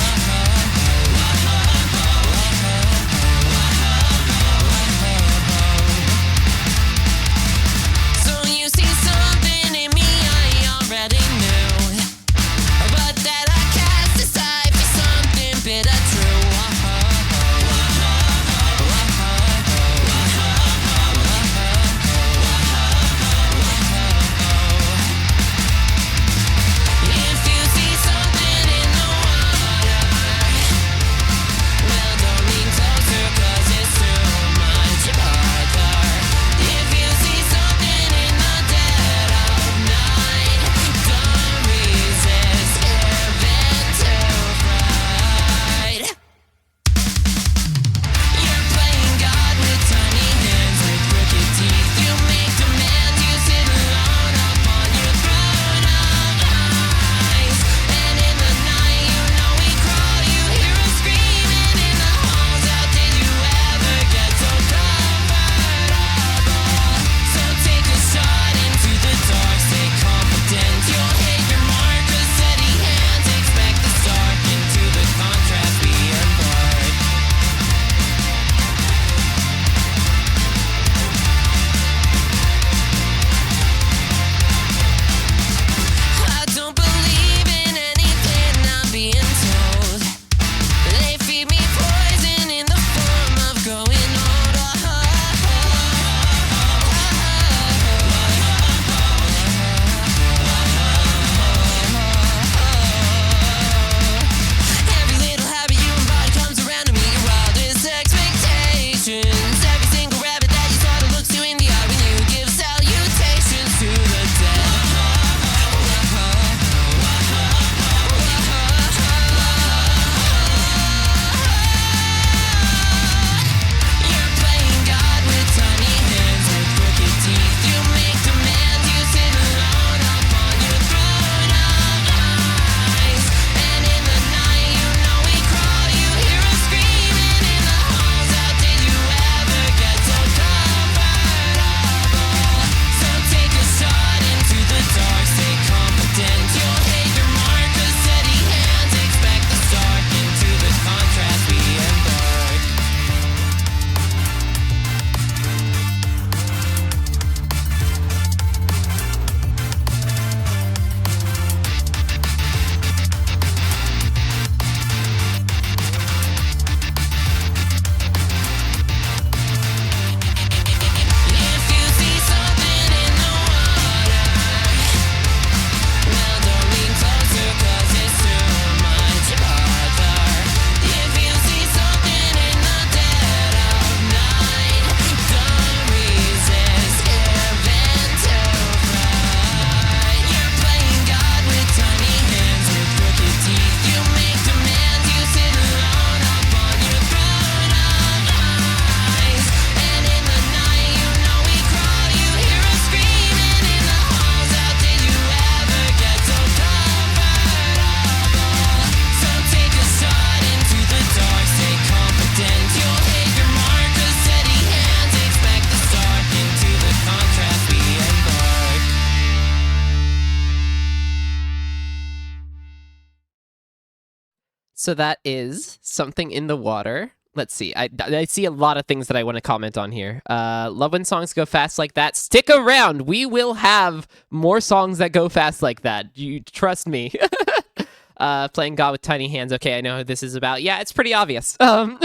So that is Something in the Water. Let's see. I see a lot of things that I want to comment on here. Love when songs go fast like that. Stick around. We will have more songs that go fast like that. You trust me. Playing God with Tiny Hands. Okay, I know who this is about. Yeah, it's pretty obvious. Man,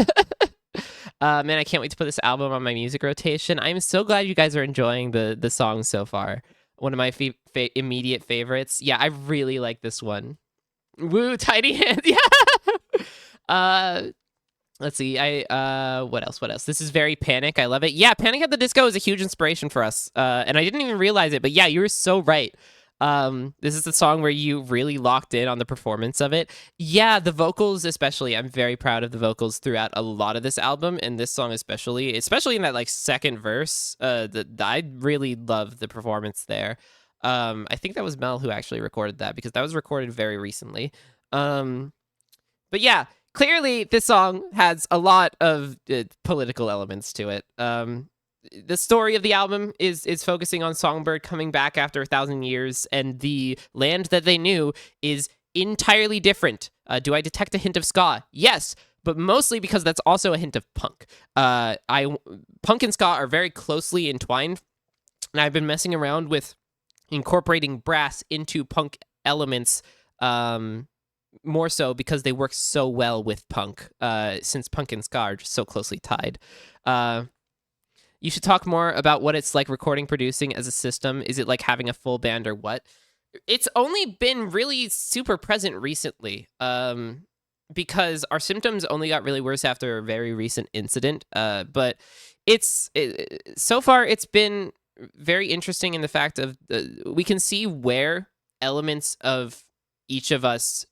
I can't wait to put this album on my music rotation. I'm so glad you guys are enjoying the songs so far. One of my immediate favorites. Yeah, I really like this one. Woo, Tiny Hands. Yeah. Let's see. What else? This is very Panic. I love it. Yeah, Panic at the Disco is a huge inspiration for us. And I didn't even realize it, but yeah, you were so right. This is the song where you really locked in on the performance of it. Yeah, the vocals especially. I'm very proud of the vocals throughout a lot of this album, and this song especially in that like second verse. I really love the performance there. I think that was Mel who actually recorded that because that was recorded very recently. But yeah, clearly this song has a lot of political elements to it. The story of the album is focusing on Songbird coming back after 1,000 years, and the land that they knew is entirely different. Do I detect a hint of ska? Yes, but mostly because that's also a hint of punk. Punk and ska are very closely entwined, and I've been messing around with incorporating brass into punk elements, more so because they work so well with punk, since punk and ska are just so closely tied. You should talk more about what it's like recording, producing as a system. Is it like having a full band or what? It's only been really super present recently, because our symptoms only got really worse after a very recent incident. But so far it's been very interesting in the fact of we can see where elements of each of us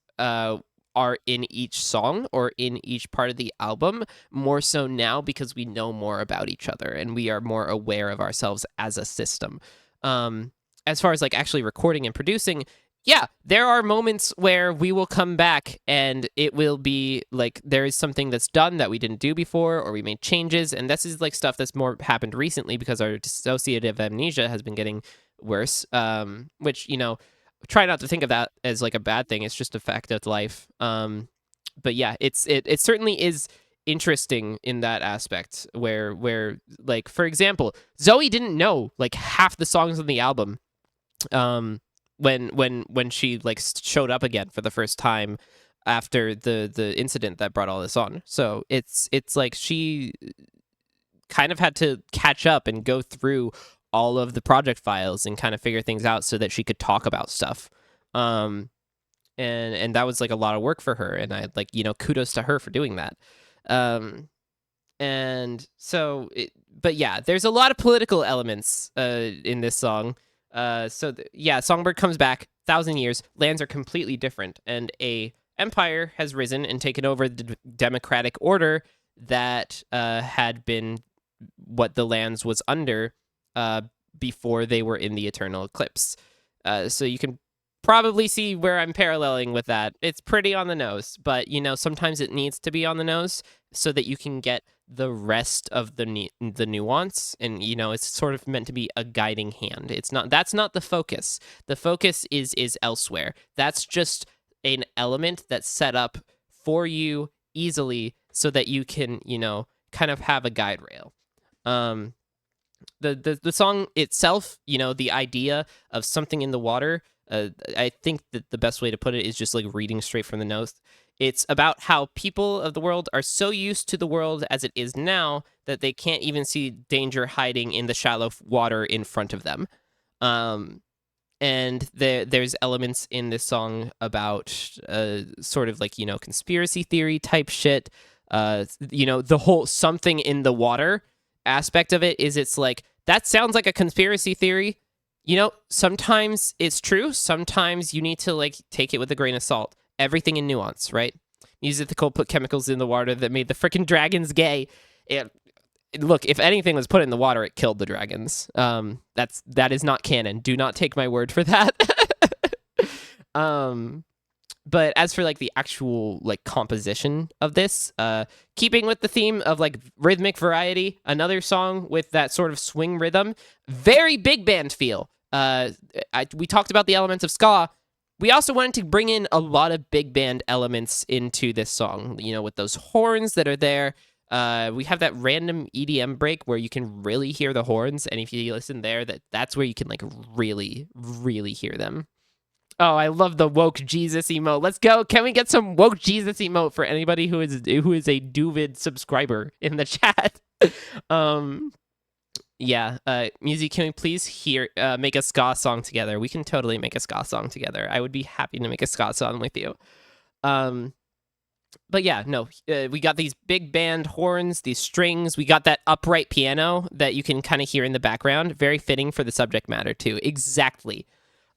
are in each song or in each part of the album, more so now because we know more about each other and we are more aware of ourselves as a system. As far as like actually recording and producing, yeah, there are moments where we will come back and it will be like there is something that's done that we didn't do before, or we made changes, and this is like stuff that's more happened recently because our dissociative amnesia has been getting worse, which, try not to think of that as like a bad thing. It's just a fact of life. But yeah, it certainly is interesting in that aspect where like, for example, Zoe didn't know like half the songs on the album when she like showed up again for the first time after the incident that brought all this on. So it's like she kind of had to catch up and go through all of the project files and kind of figure things out so that she could talk about stuff. And that was like a lot of work for her, and I like, kudos to her for doing that. And so but yeah, there's a lot of political elements in this song. Songbird comes back, 1,000 years, lands are completely different, and a empire has risen and taken over the democratic order that had been what the lands was under before they were in the eternal eclipse. So you can probably see where I'm paralleling with that. It's pretty on the nose, but sometimes it needs to be on the nose so that you can get the rest of the nuance, and it's sort of meant to be a guiding hand. That's not the focus. The focus is elsewhere. That's just an element that's set up for you easily so that you can kind of have a guide rail. The song itself, the idea of something in the water, I think that the best way to put it is just like reading straight from the notes. It's about how people of the world are so used to the world as it is now that they can't even see danger hiding in the shallow water in front of them. And there's elements in this song about sort of like, conspiracy theory type shit. The whole something in the water aspect of it is, it's like, that sounds like a conspiracy theory. Sometimes it's true. Sometimes you need to like take it with a grain of salt. Everything in nuance, right? Musical put chemicals in the water that made the freaking dragons gay. Look, if anything was put in the water, it killed the dragons. That is not canon. Do not take my word for that. But as for like the actual like composition of this, keeping with the theme of like rhythmic variety, another song with that sort of swing rhythm, very big band feel. We talked about the elements of ska. We also wanted to bring in a lot of big band elements into this song, with those horns that are there. We have that random EDM break where you can really hear the horns, and if you listen there, that's where you can really, really hear them. Oh, I love the woke Jesus emote. Let's go. Can we get some woke Jesus emote for anybody who is a Duvid subscriber in the chat? Yeah, Muzi, can we please make a ska song together? We can totally make a ska song together. I would be happy to make a ska song with you. But yeah, no, we got these big band horns, these strings. We got that upright piano that you can kind of hear in the background. Very fitting for the subject matter too. Exactly.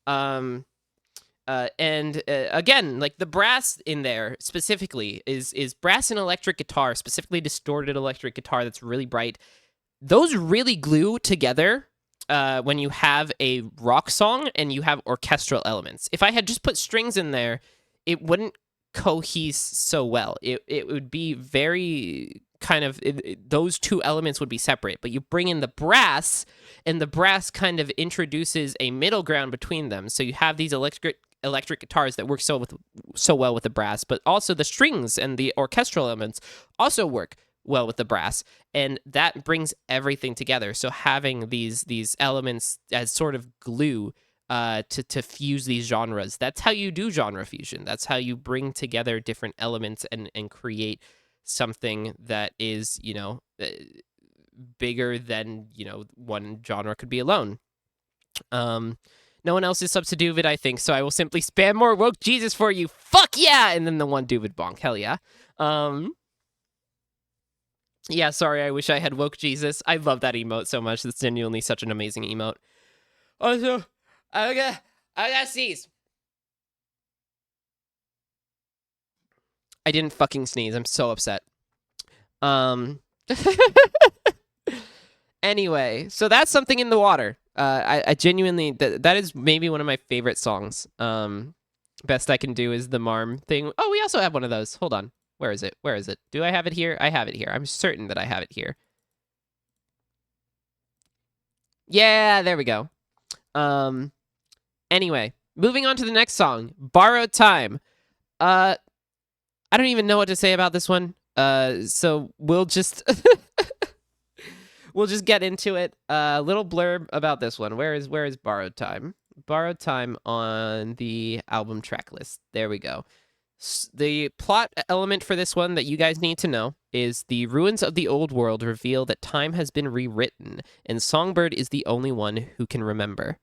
And again, like the brass in there specifically is brass and electric guitar, specifically distorted electric guitar that's really bright. Those really glue together when you have a rock song and you have orchestral elements. If I had just put strings in there, it wouldn't cohese so well. It would be very kind of those two elements would be separate, but you bring in the brass, and the brass kind of introduces a middle ground between them. So you have these electric guitars that work so well with the brass, but also the strings and the orchestral elements also work well with the brass, and that brings everything together. So having these elements as sort of glue to fuse these genres, that's how you do genre fusion. That's how you bring together different elements and create something that is bigger than one genre could be alone. No one else is sub to Duvid, I think, so I will simply spam more woke Jesus for you. Fuck yeah! And then the one Duvid bonk. Hell yeah. Yeah, sorry, I wish I had woke Jesus. I love that emote so much. It's genuinely such an amazing emote. Also, I got sneeze. I didn't fucking sneeze. I'm so upset. Anyway, so that's Something in the Water. I genuinely, that is maybe one of my favorite songs. Best I Can Do is the Marm thing. Oh, we also have one of those. Hold on. Where is it? Do I have it here? I have it here. I'm certain that I have it here. Yeah, there we go. Anyway, moving on to the next song, Borrowed Time. I don't even know what to say about this one. So we'll just we'll just get into it. A little blurb about this one. Where is Borrowed Time? Borrowed Time on the album track list. There we go. The plot element for this one that you guys need to know is the ruins of the old world reveal that time has been rewritten, and Songbird is the only one who can remember.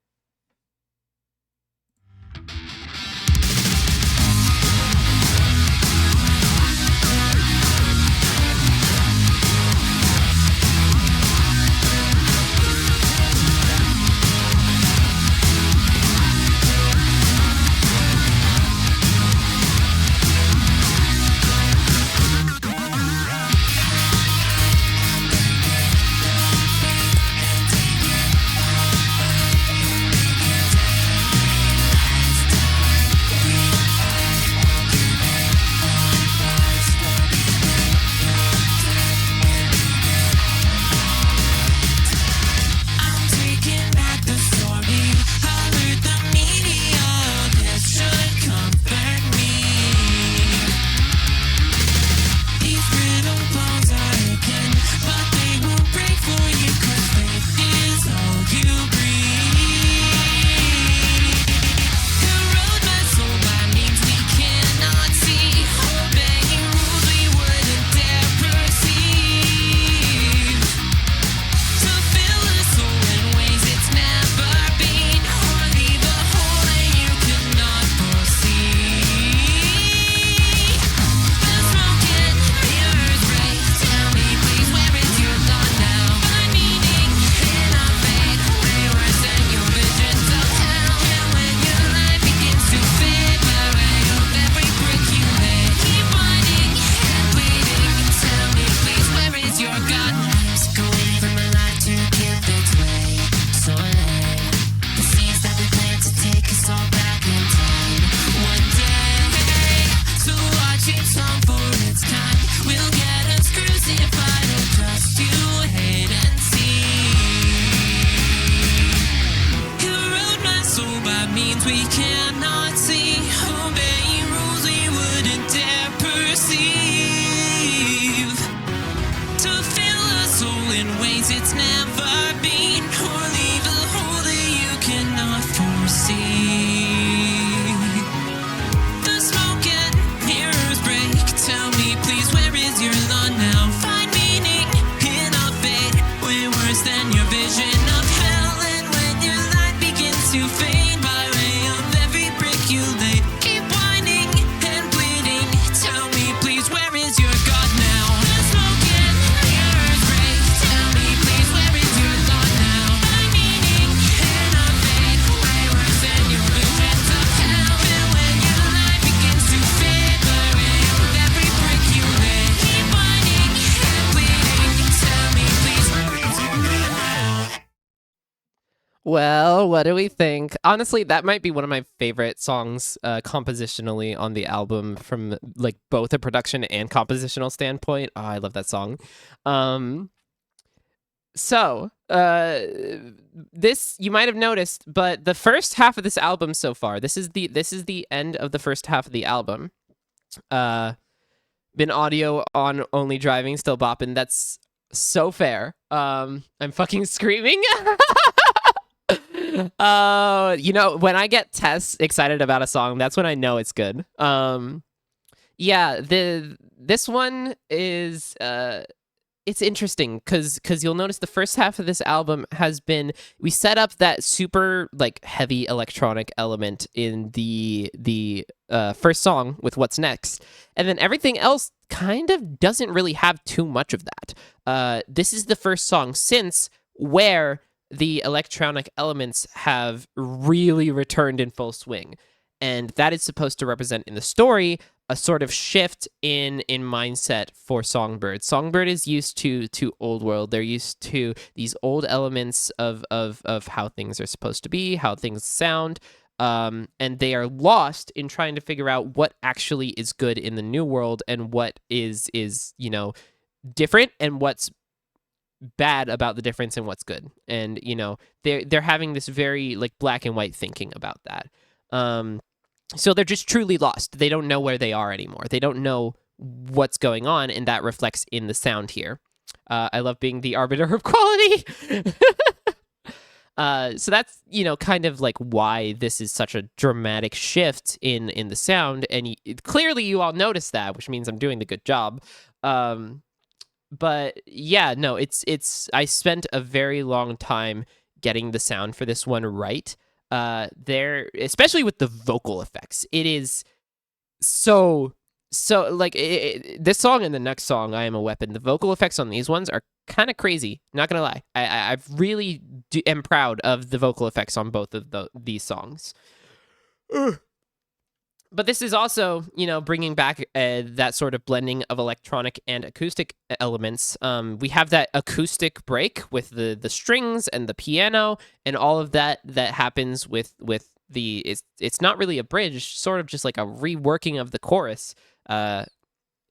we cannot see. Well, what do we think? Honestly, that might be one of my favorite songs compositionally on the album from like both a production and compositional standpoint. Oh, I love that song. Um, this you might have noticed, but the first half of this album so far, this is the end of the first half of the album. Uh, been audio on only driving, still bopping. That's so fair. I'm fucking screaming. When I get Tess excited about a song, that's when I know it's good. Yeah, this one is it's interesting because you'll notice the first half of this album has been we set up that super like heavy electronic element in the first song with What's Next, and then everything else kind of doesn't really have too much of that. This is the first song since where the electronic elements have really returned in full swing, and that is supposed to represent in the story a sort of shift in mindset for Songbird. Songbird is used to old world. They're used to these old elements of how things are supposed to be, how things sound, and they are lost in trying to figure out what actually is good in the new world and what is different and what's bad about the difference and what's good. And they're having this very like black and white thinking about that. So they're just truly lost. They don't know where they are anymore. They don't know what's going on, and that reflects in the sound here. I love being the arbiter of quality. So that's kind of like why this is such a dramatic shift in the sound, and clearly you all noticed that, which means I'm doing the good job. But yeah, no, it's I spent a very long time getting the sound for this one right. There, especially with the vocal effects, it is so like this song and the next song, I Am a Weapon. The vocal effects on these ones are kind of crazy. Not gonna lie, I really am proud of the vocal effects on both of these songs. But this is also, bringing back that sort of blending of electronic and acoustic elements. We have that acoustic break with the strings and the piano and all of that happens with the it's not really a bridge, sort of just like a reworking of the chorus.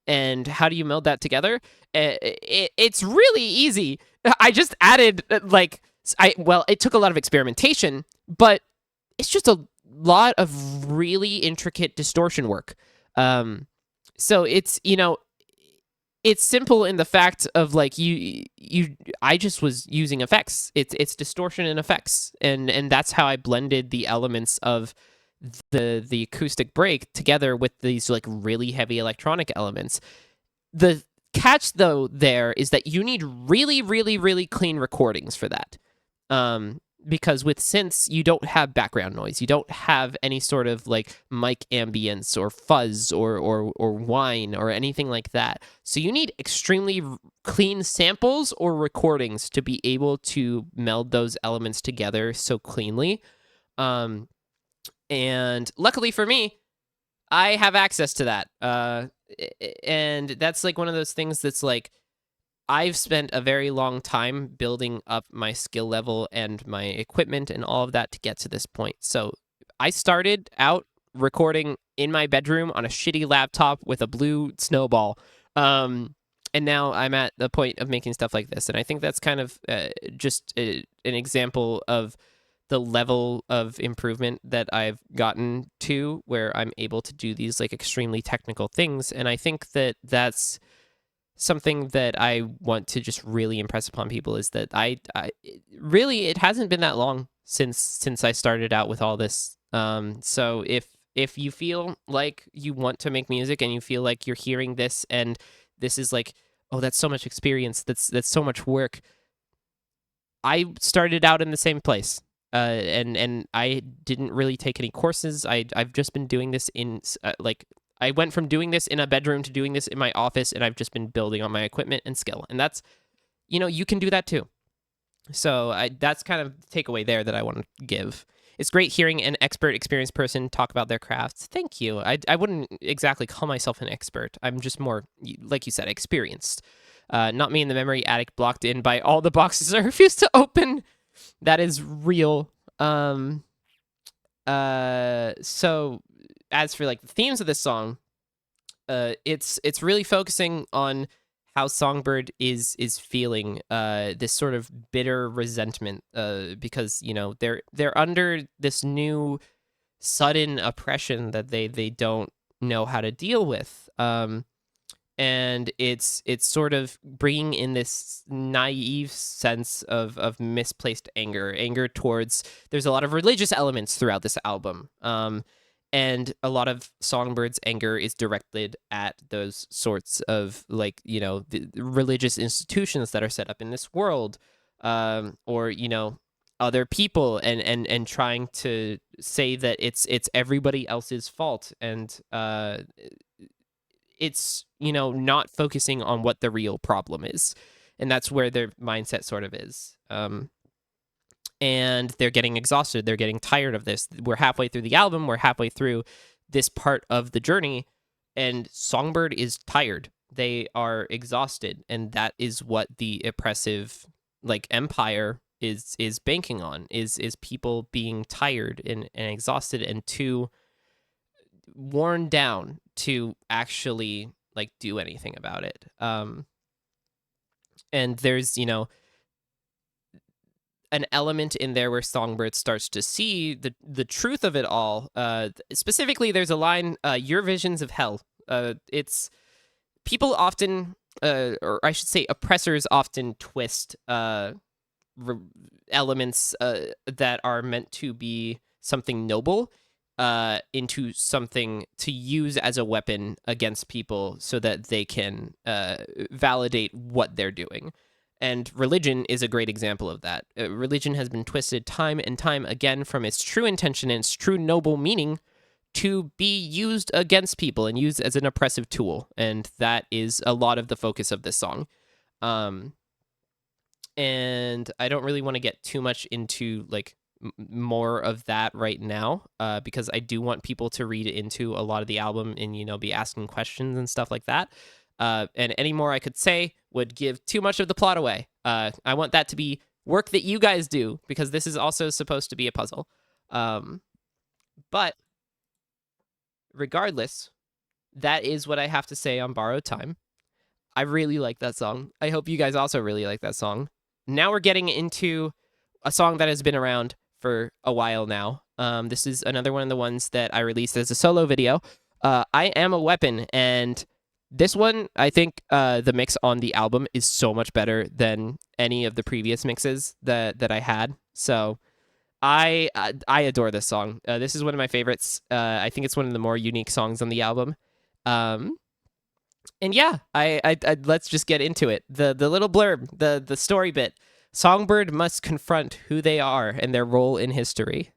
And how do you meld that together? It's really easy. I just added it took a lot of experimentation, but it's just a lot of really intricate distortion work. So it's it's simple in the fact of like I just was using effects. It's distortion and effects, and that's how I blended the elements of the acoustic break together with these like really heavy electronic elements. The catch though there is that you need really really really clean recordings for that. Because with synths, you don't have background noise. You don't have any sort of like mic ambience or fuzz or whine or anything like that. So you need extremely clean samples or recordings to be able to meld those elements together so cleanly. And luckily for me, I have access to that. And that's like one of those things that's like, I've spent a very long time building up my skill level and my equipment and all of that to get to this point. So I started out recording in my bedroom on a shitty laptop with a blue snowball. And now I'm at the point of making stuff like this. And I think that's kind of just an example of the level of improvement that I've gotten to where I'm able to do these like extremely technical things. And I think that that's something that I want to just really impress upon people, is that I really, it hasn't been that long since I started out with all this. So if you feel like you want to make music and you feel like you're hearing this and this is like, oh, that's so much experience, that's so much work. I started out in the same place. And I didn't really take any courses. I've just been doing this in I went from doing this in a bedroom to doing this in my office, and I've just been building on my equipment and skill. And that's, you can do that too. So that's kind of the takeaway there that I want to give. It's great hearing an expert, experienced person talk about their crafts. Thank you. I wouldn't exactly call myself an expert. I'm just more, like you said, experienced. Not me in the memory attic blocked in by all the boxes I refuse to open. That is real. So as for like the themes of this song, it's really focusing on how Songbird is feeling this sort of bitter resentment because they're under this new sudden oppression that they don't know how to deal with. And it's sort of bringing in this naive sense of misplaced anger towards. There's a lot of religious elements throughout this album, and a lot of Songbird's anger is directed at those sorts of the religious institutions that are set up in this world, or other people, and trying to say that it's everybody else's fault, and it's not focusing on what the real problem is, and that's where their mindset sort of is. And they're getting exhausted, they're getting tired of this. We're halfway through the album, we're halfway through this part of the journey, and Songbird is tired. They are exhausted, and that is what the oppressive empire is banking on, is people being tired and exhausted and too worn down to actually do anything about it. And there's an element in there where Songbird starts to see the truth of it all. Specifically, there's a line, "Your visions of hell." It's people often, or I should say, oppressors often twist elements that are meant to be something noble into something to use as a weapon against people so that they can validate what they're doing. And religion is a great example of that. Religion has been twisted time and time again from its true intention and its true noble meaning to be used against people and used as an oppressive tool. And that is a lot of the focus of this song. And I don't really want to get too much into more of that right now, because I do want people to read into a lot of the album and be asking questions and stuff like that. And any more I could say would give too much of the plot away. I want that to be work that you guys do, because this is also supposed to be a puzzle. But regardless, that is what I have to say on Borrowed Time. I really like that song. I hope you guys also really like that song. Now we're getting into a song that has been around for a while now. This is another one of the ones that I released as a solo video. I Am a Weapon, and this one, I think the mix on the album is so much better than any of the previous mixes that I had. So I adore this song. This is one of my favorites. I think it's one of the more unique songs on the album. And yeah, I let's just get into it. The little blurb, the story bit. Songbird must confront who they are and their role in history.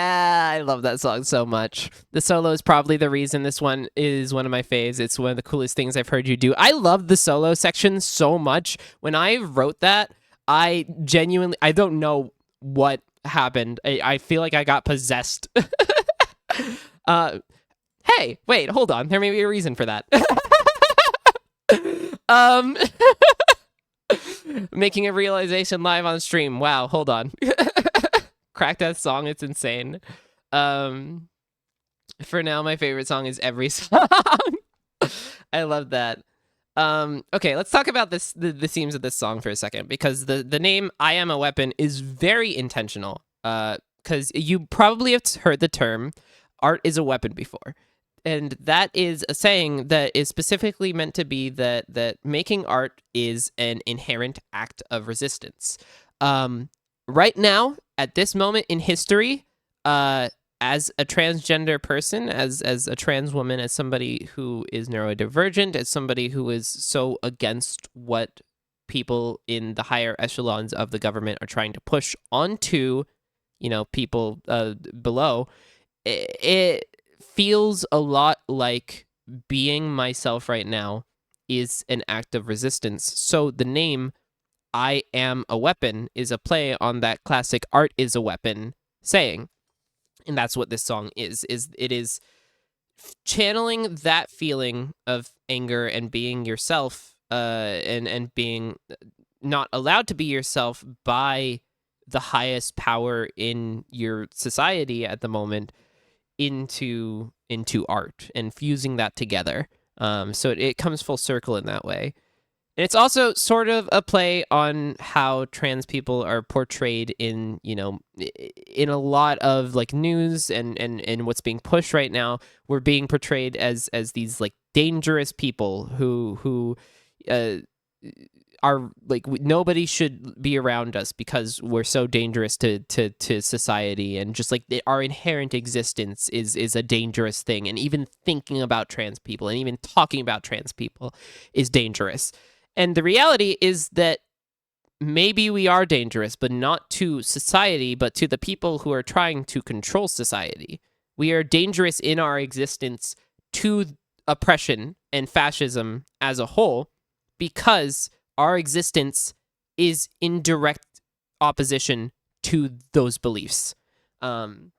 Yeah, I love that song so much. The solo is probably the reason this one is one of my faves. It's one of the coolest things I've heard you do. I love the solo section so much. When I wrote that, I don't know what happened. I feel like I got possessed. Hey, wait, hold on. There may be a reason for that. um, Making a realization live on stream. Wow, hold on. Crack that song, it's insane. For now, my favorite song is Every Song. I love that. Okay, let's talk about the themes of this song for a second, because the name I Am a Weapon is very intentional. Because you probably have heard the term art is a weapon before. And that is a saying that is specifically meant to be that making art is an inherent act of resistance. Right now, at this moment in history, as a transgender person, as a trans woman, as somebody who is neurodivergent, as somebody who is so against what people in the higher echelons of the government are trying to push onto, people below, it feels a lot like being myself right now is an act of resistance. So the name I Am a Weapon is a play on that classic art is a weapon saying. And that's what this song is it is channeling that feeling of anger and being yourself, and being not allowed to be yourself by the highest power in your society at the moment into art and fusing that together. So it comes full circle in that way. And it's also sort of a play on how trans people are portrayed in a lot of like news and what's being pushed right now. We're being portrayed as these like dangerous people who are like, nobody should be around us because we're so dangerous to society, and just like our inherent existence is a dangerous thing, and even thinking about trans people and even talking about trans people is dangerous. And the reality is that maybe we are dangerous, but not to society, but to the people who are trying to control society. We are dangerous in our existence to oppression and fascism as a whole, because our existence is in direct opposition to those beliefs. And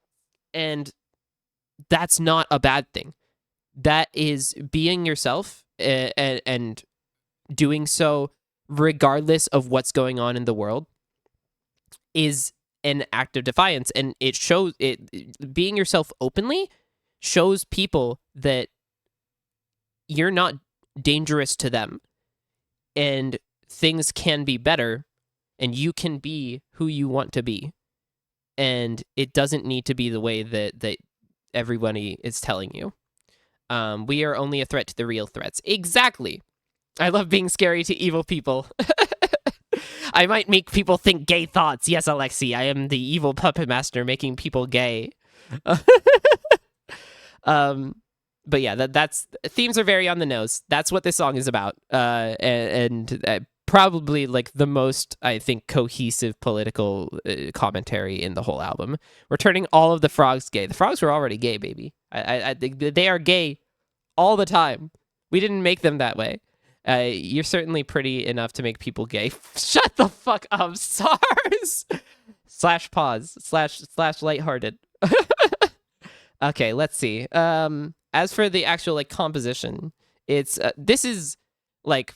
that's not a bad thing. That is being yourself, and doing so regardless of what's going on in the world is an act of defiance. And it shows being yourself openly shows people that you're not dangerous to them, and things can be better, and you can be who you want to be, and it doesn't need to be the way that everybody is telling you. We are only a threat to the real threats. Exactly. I love being scary to evil people. I might make people think gay thoughts. Yes, Alexi, I am the evil puppet master making people gay. But yeah, that's themes are very on the nose. That's what this song is about. And probably like the most, I think, cohesive political commentary in the whole album. We're turning all of the frogs gay. The frogs were already gay, baby. I think they are gay all the time. We didn't make them that way. You're certainly pretty enough to make people gay. Shut the fuck up, SARS! /pause / lighthearted. Okay, let's see. As for the actual like composition, it's this is like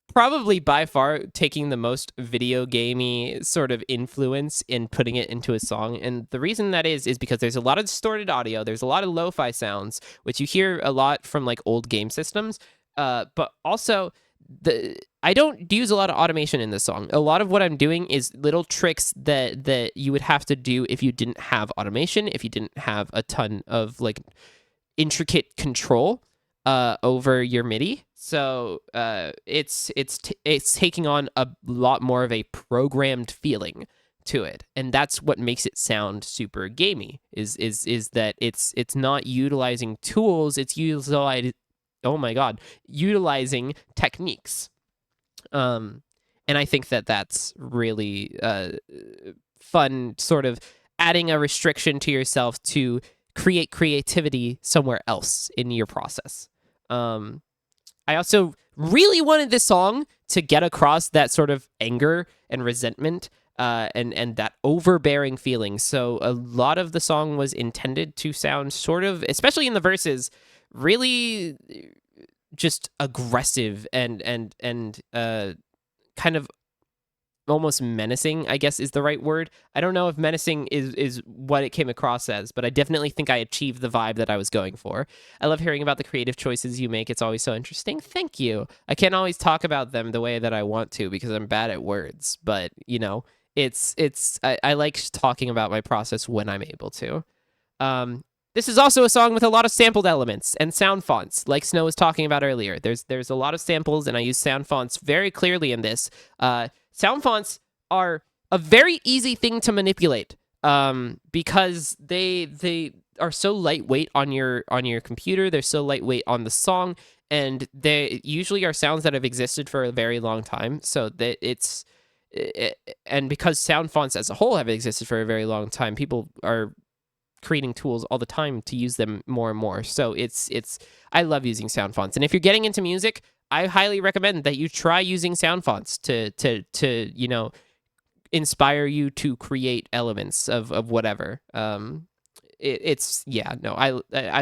probably by far taking the most video gamey sort of influence in putting it into a song. And the reason that is because there's a lot of distorted audio, there's a lot of lo-fi sounds, which you hear a lot from like old game systems. But also I don't use a lot of automation in this song. A lot of what I'm doing is little tricks that you would have to do if you didn't have automation, if you didn't have a ton of like intricate control over your MIDI. So it's taking on a lot more of a programmed feeling to it, and that's what makes it sound super gamey. Is that it's not utilizing tools, it's utilizing techniques. And I think that that's really fun, sort of adding a restriction to yourself to create creativity somewhere else in your process. I also really wanted this song to get across that sort of anger and resentment and that overbearing feeling. So a lot of the song was intended to sound sort of, especially in the verses, really just aggressive and kind of almost menacing, I guess is the right word. I don't know if menacing is what it came across as, but I definitely think I achieved the vibe that I was going for. I love hearing about the creative choices you make. It's always so interesting. Thank you. I can't always talk about them the way that I want to because I'm bad at words, but you know, I like talking about my process when I'm able to. This is also a song with a lot of sampled elements and sound fonts, like Snow was talking about earlier. There's a lot of samples, and I use sound fonts very clearly in this. Sound fonts are a very easy thing to manipulate because they are so lightweight on your computer. They're so lightweight on the song, and they usually are sounds that have existed for a very long time. So that and because sound fonts as a whole have existed for a very long time, people are creating tools all the time to use them more and more. So I love using sound fonts. And if you're getting into music, I highly recommend that you try using sound fonts to you know, inspire you to create elements of whatever. I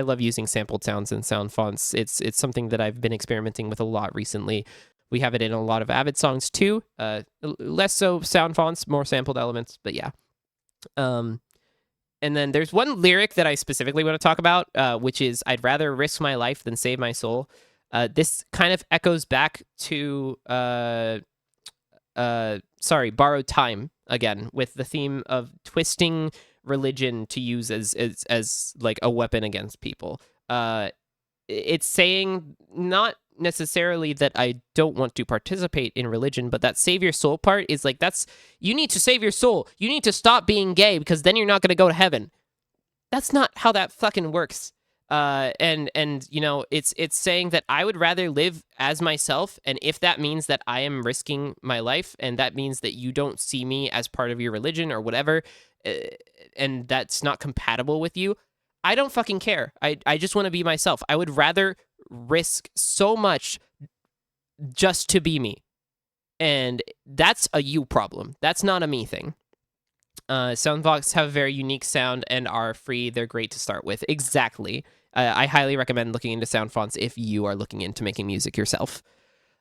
love using sampled sounds and sound fonts. It's something that I've been experimenting with a lot recently. We have it in a lot of Avid songs too. Less so sound fonts, more sampled elements, but yeah. And then there's one lyric that I specifically want to talk about, which is, I'd rather risk my life than save my soul. This kind of echoes back to, Borrowed Time again, with the theme of twisting religion to use as like a weapon against people. It's saying not necessarily that I don't want to participate in religion, but that save your soul part is like, you need to save your soul. You need to stop being gay because then you're not going to go to heaven. That's not how that fucking works. And you know, it's saying that I would rather live as myself, and if that means that I am risking my life, and that means that you don't see me as part of your religion or whatever, and that's not compatible with you, I don't fucking care. I just want to be myself. I would rather risk so much just to be me. And that's a you problem. That's not a me thing. Soundbox have a very unique sound and are free. They're great to start with. Exactly. I highly recommend looking into sound fonts if you are looking into making music yourself.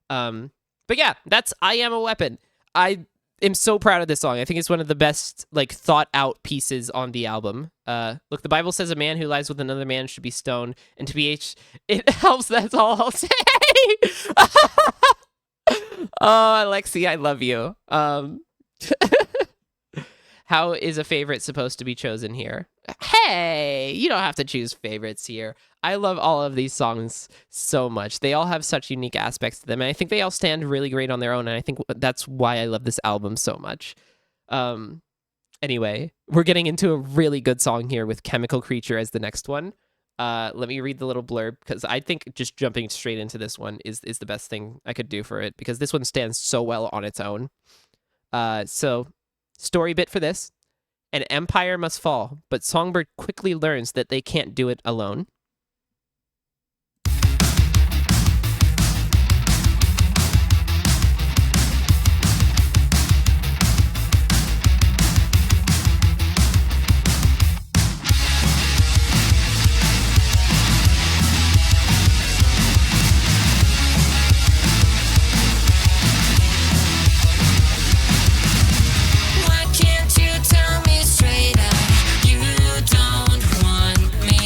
But yeah, that's I Am a Weapon. I am so proud of this song. I think it's one of the best, like, thought out pieces on the album. Look, the Bible says a man who lies with another man should be stoned, and to BH, it helps. That's all I'll say. Oh, Alexi, I love you. How is a favorite supposed to be chosen here? Hey, you don't have to choose favorites here. I love all of these songs so much. They all have such unique aspects to them, and I think they all stand really great on their own, and I think that's why I love this album so much. Anyway, we're getting into a really good song here with Chemical Creature as the next one. Let me read the little blurb, because I think just jumping straight into this one is the best thing I could do for it, because this one stands so well on its own. So, story bit for this. An empire must fall, but Songbird quickly learns that they can't do it alone. Why can't you tell me straight up you don't want me?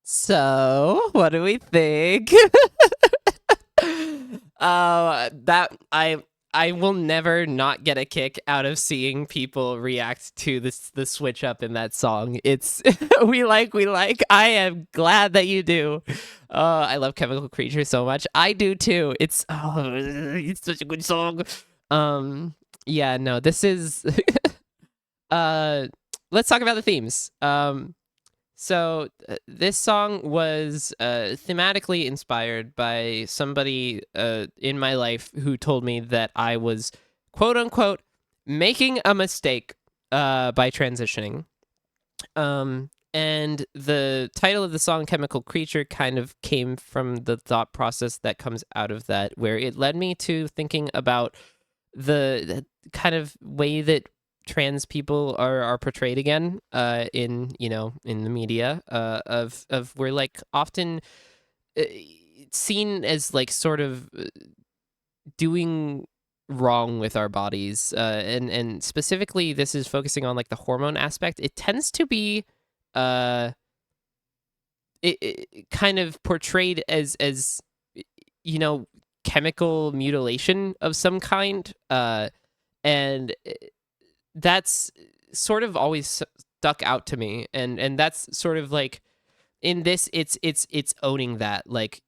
So, what do we think? That I will never not get a kick out of seeing people react to the switch up in that song. It's we like. I am glad that you do. I love Chemical Creature so much. I do too. It's such a good song. Um, yeah, no, this is uh, let's talk about the themes. So this song was thematically inspired by somebody in my life who told me that I was quote unquote making a mistake by transitioning. And the title of the song Chemical Creature kind of came from the thought process that comes out of that, where it led me to thinking about the kind of way that trans people are portrayed again in in the media of we're like often uh, seen as like sort of doing wrong with our bodies and specifically this is focusing on like the hormone aspect. It tends to be uh it kind of portrayed as you know chemical mutilation of some kind and that's sort of always stuck out to me and that's sort of like in this it's owning that like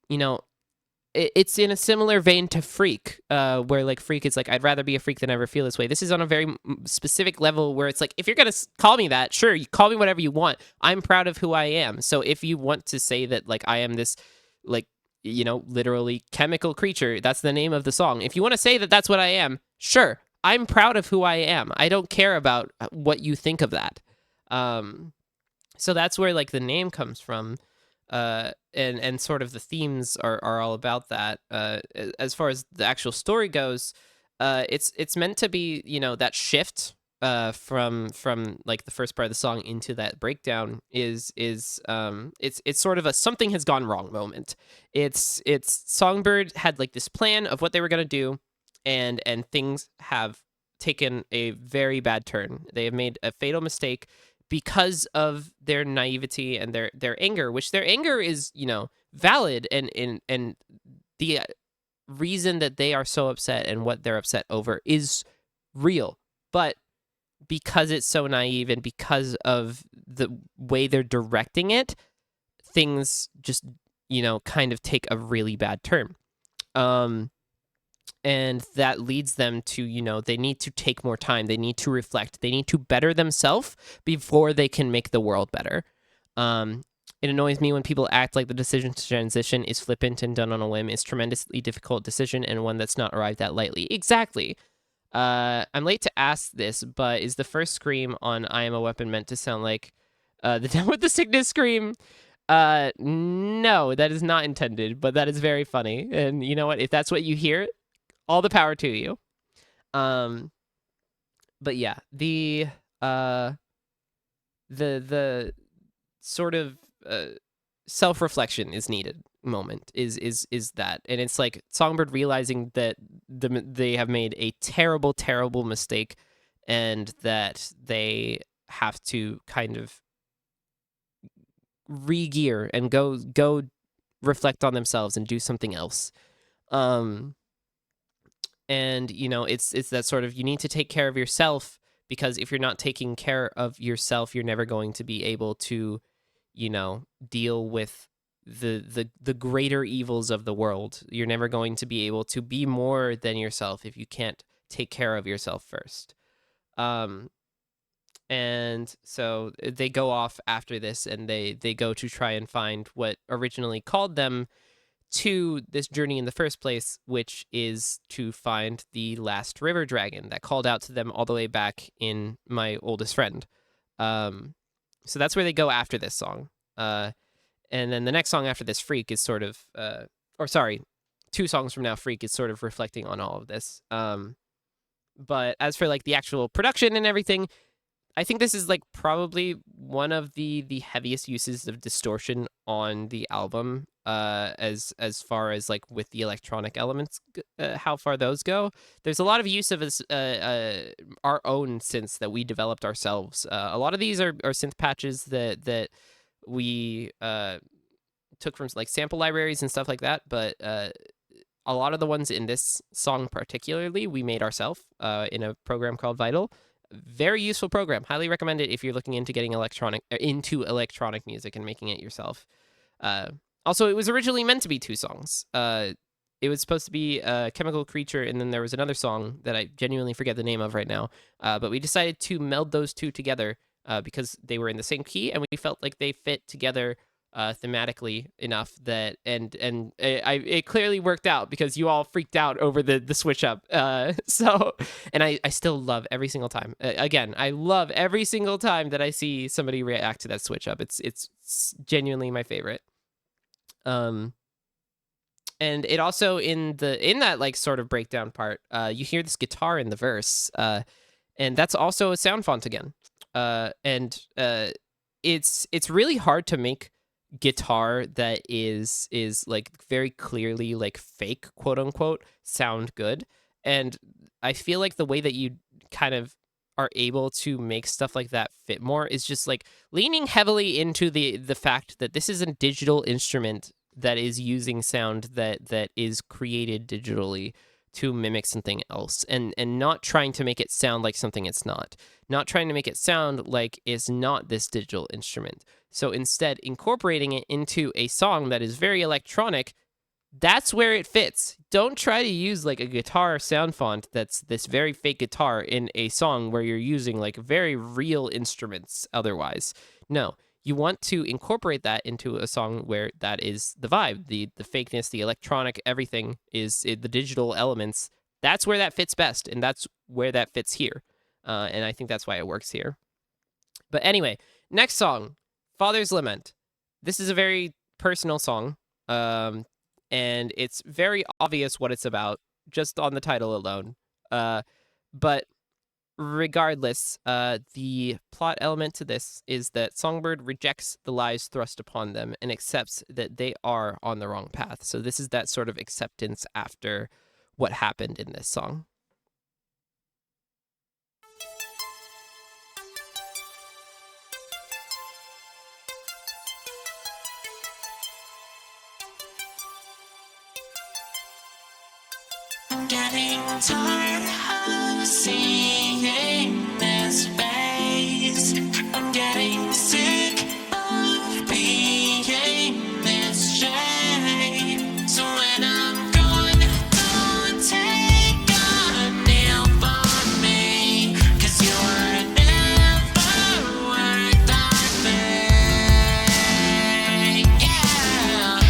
it's in a similar vein to Freak where like Freak is like I'd rather be a freak than ever feel this way. This is on a very specific level where it's like if you're gonna call me that, sure, you call me whatever you want. I'm proud of who I am. So if you want to say that like I am this like literally chemical creature, that's the name of the song. If you want to say that that's what I am, sure, I'm proud of who I am. I don't care about what you think of that. So that's where like the name comes from. And sort of the themes are all about that. As far as the actual story goes, it's meant to be that shift from like the first part of the song into that breakdown is it's sort of a something has gone wrong moment. It's Songbird had like this plan of what they were gonna do, and things have taken a very bad turn. They have made a fatal mistake because of their naivety and their anger, which their anger is valid, and the reason that they are so upset and what they're upset over is real, but because it's so naive and because of the way they're directing it, things just kind of take a really bad turn. And that leads them to they need to take more time, they need to reflect, they need to better themselves before they can make the world better. It annoys me when people act like the decision to transition is flippant and done on a whim. It's a tremendously difficult decision and one that's not arrived at lightly. Exactly. I'm late to ask this, but is the first scream on I Am a Weapon meant to sound like the Down with the Sickness scream? No, that is not intended, but that is very funny. And you know what? If that's what you hear, all the power to you. But yeah, the sort of self-reflection is needed moment is that, and it's like Songbird realizing that they have made a terrible mistake and that they have to kind of re-gear and go reflect on themselves and do something else. And it's that sort of, you need to take care of yourself, because if you're not taking care of yourself, you're never going to be able to deal with the greater evils of the world. You're never going to be able to be more than yourself if you can't take care of yourself first. And so they go off after this, and they go to try and find what originally called them to this journey in the first place, which is to find the last river dragon that called out to them all the way back in My Oldest Friend. So that's where they go after this song. And then the next song after this, Freak, is sort of, or sorry, 2 songs from now, Freak is sort of reflecting on all of this. But as for like the actual production and everything, I think this is like probably one of the heaviest uses of distortion on the album, as far as like with the electronic elements, how far those go. There's a lot of use of our own synths that we developed ourselves. A lot of these are synth patches that we took from like sample libraries and stuff like that, but a lot of the ones in this song particularly we made ourselves in a program called Vital. Very useful program. Highly recommend it if you're looking into getting into electronic music and making it yourself. Also, it was originally meant to be 2 songs. It was supposed to be Chemical Creature, and then there was another song that I genuinely forget the name of right now. But we decided to meld those 2 together because they were in the same key, and we felt like they fit together thematically enough that it clearly worked out because you all freaked out over the switch up. So and I still love every single time. Again, I love every single time that I see somebody react to that switch up. It's genuinely my favorite. And it also in that like sort of breakdown part, you hear this guitar in the verse, and that's also a sound font again. It's really hard to make guitar that is like very clearly like fake, quote unquote, sound good. And I feel like the way that you kind of are able to make stuff like that fit more is just like leaning heavily into the fact that this is a digital instrument that is using sound that is created digitally to mimic something else, and not trying to make it sound like something it's not trying to make it sound like it's not this digital instrument. So instead incorporating it into a song that is very electronic, that's where it fits. Don't try to use like a guitar sound font that's this very fake guitar in a song where you're using like very real instruments otherwise. No, you want to incorporate that into a song where that is the vibe, the fakeness, the electronic, everything is the digital elements. That's where that fits best, and that's where that fits here. And I think that's why it works here. But anyway, next song, Father's Lament. This is a very personal song, and it's very obvious what it's about just on the title alone. But regardless, the plot element to this is that Songbird rejects the lies thrust upon them and accepts that they are on the wrong path. So this is that sort of acceptance after what happened in this song. I'm getting tired of seeing this face. I'm getting sick of being this shape. So when I'm gone, don't take a nail from me, 'cause you're never worth a thing. Yeah.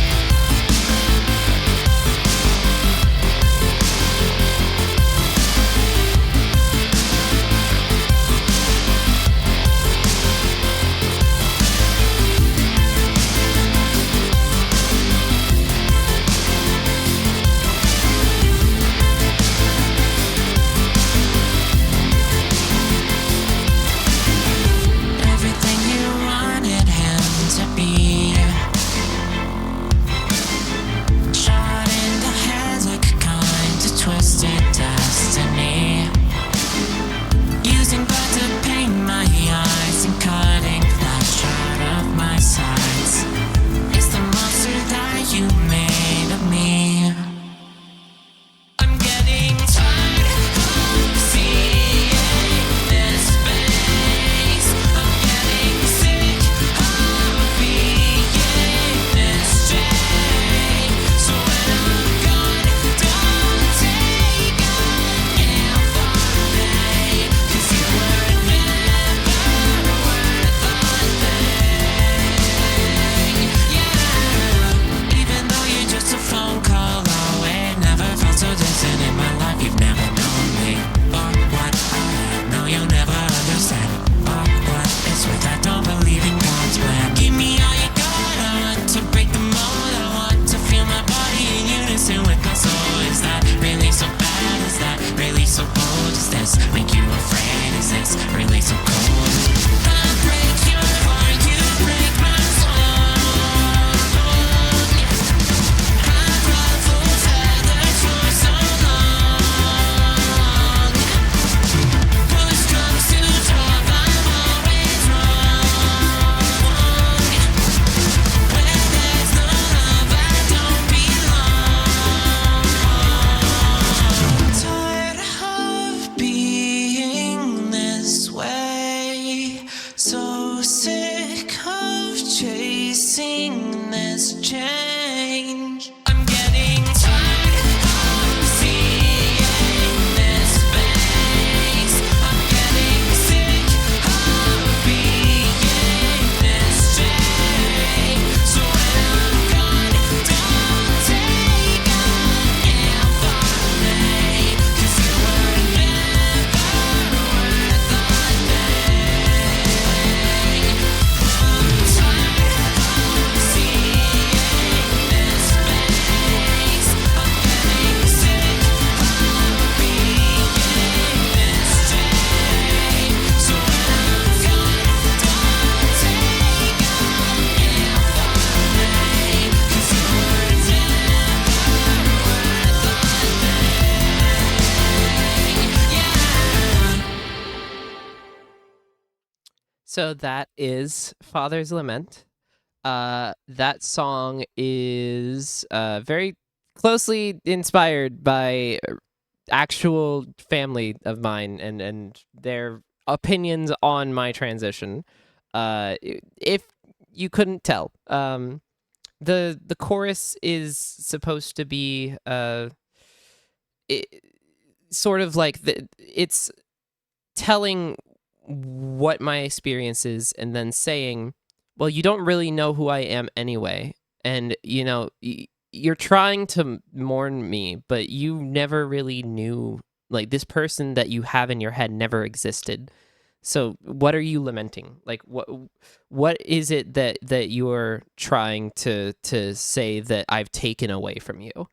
change. I'm getting tired of seeing this face. I'm getting sick of being this shame. So when I'm gone, don't take a name for me, 'cause you were never worth a thing. I'm tired of seeing this face. I'm getting sick of being this shame. So when I'm gone, don't take a name for me, 'cause you were never worth a thing. Yeah. So that is Father's Lament. That song is very closely inspired by actual family of mine and their opinions on my transition. If you couldn't tell, the chorus is supposed to be it, sort of like it's telling what my experience is and then saying, well, you don't really know who I am anyway, and you're trying to mourn me, but you never really knew, like, this person that you have in your head never existed. So what are you lamenting? Like, what is it that you're trying to say that I've taken away from you?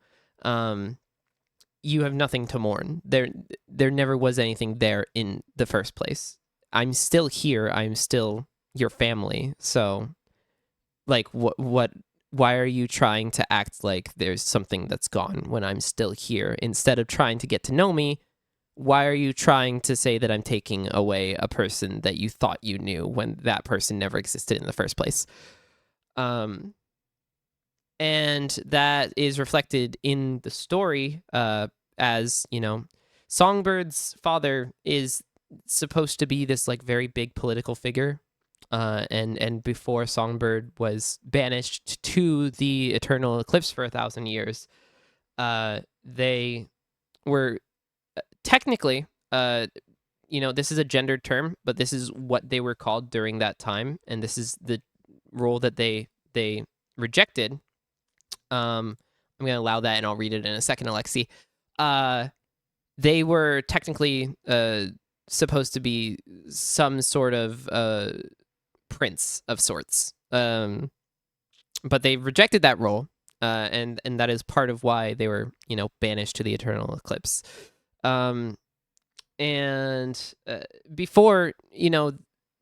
You have nothing to mourn. There never was anything there in the first place. I'm still here. I'm still your family. So, like, why are you trying to act like there's something that's gone when I'm still here? Instead of trying to get to know me, why are you trying to say that I'm taking away a person that you thought you knew when that person never existed in the first place? And that is reflected in the story, as Songbird's father is supposed to be this, like, very big political figure, and before Songbird was banished to the eternal eclipse for 1,000 years, they were technically, this is a gendered term, but this is what they were called during that time, and this is the role that they rejected. I'm gonna allow that, and I'll read it in a second, Alexi. They were technically supposed to be some sort of prince of sorts, but they rejected that role, and that is part of why they were banished to the eternal eclipse. And before,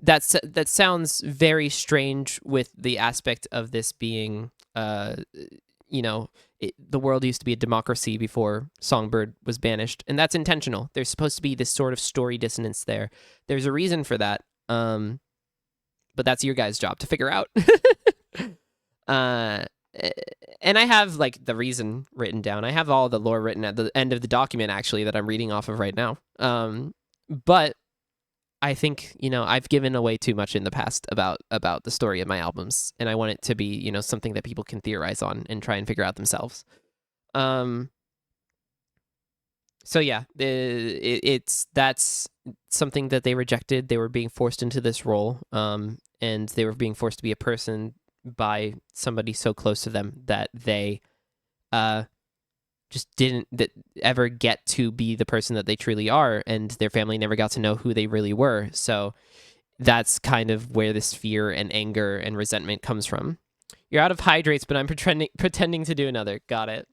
that sounds very strange with the aspect of this being the world used to be a democracy before Songbird was banished, and that's intentional. There's supposed to be this sort of story dissonance there. There's a reason for that, but that's your guys' job to figure out. And I have, like, the reason written down. I have all the lore written at the end of the document, actually, that I'm reading off of right now. But I think I've given away too much in the past about the story of my albums, and I want it to be something that people can theorize on and try and figure out themselves. So yeah, that's something that they rejected. They were being forced into this role, and they were being forced to be a person by somebody so close to them that they just didn't ever get to be the person that they truly are, and their family never got to know who they really were. So that's kind of where this fear and anger and resentment comes from. You're out of hydrates, but I'm pretending to do another. Got it.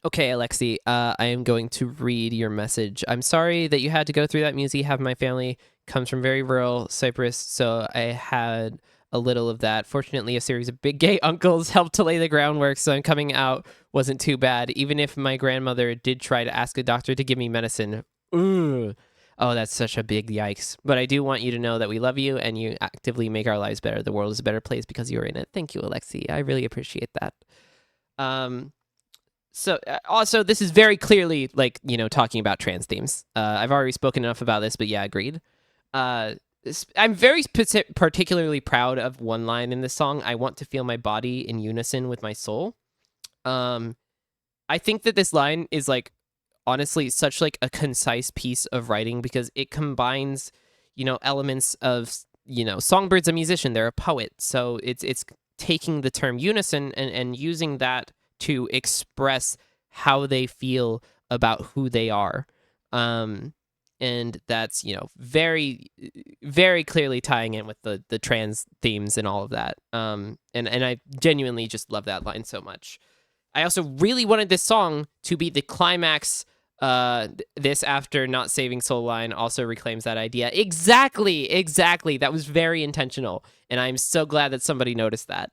Okay, Alexi, I am going to read your message. I'm sorry that you had to go through that, Musi. Half my family comes from very rural Cyprus, so I had a little of that. Fortunately, a series of big gay uncles helped to lay the groundwork, so coming out wasn't too bad, even if my grandmother did try to ask a doctor to give me medicine. Ooh. Oh, that's such a big yikes. But I do want you to know that we love you, and you actively make our lives better. The world is a better place because you're in it. Thank you, Alexi. I really appreciate that. So also, this is very clearly, like, talking about trans themes. I've already spoken enough about this, but yeah, agreed. I'm very particularly proud of one line in this song. I want to feel my body in unison with my soul. I think that this line is like honestly such like a concise piece of writing because it combines, elements of, Songbird's a musician, they're a poet. So it's taking the term unison and using that to express how they feel about who they are. And that's, very, very clearly tying in with the trans themes and all of that. And I genuinely just love that line so much. I also really wanted this song to be the climax. This after not saving soul line also reclaims that idea. Exactly. That was very intentional. And I'm so glad that somebody noticed that.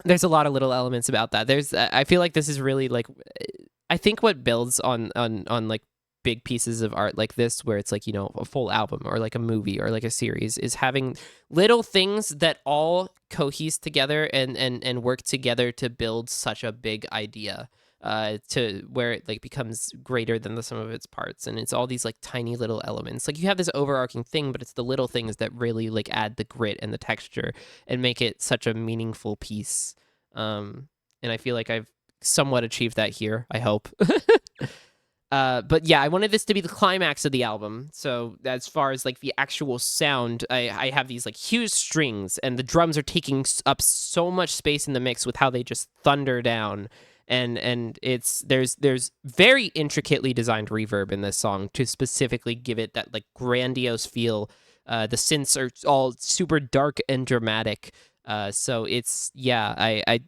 There's a lot of little elements about that. I feel like this is really like, I think what builds on like big pieces of art like this, where it's like, a full album or like a movie or like a series, is having little things that all cohese together and work together to build such a big idea, to where it like becomes greater than the sum of its parts. And it's all these like tiny little elements. Like you have this overarching thing, but it's the little things that really like add the grit and the texture and make it such a meaningful piece. And I feel like I've somewhat achieved that here, I hope. But yeah, I wanted this to be the climax of the album. So as far as like the actual sound, I have these like huge strings, and the drums are taking up so much space in the mix with how they just thunder down. And there's very intricately designed reverb in this song to specifically give it that like grandiose feel. The synths are all super dark and dramatic. So it's, yeah, I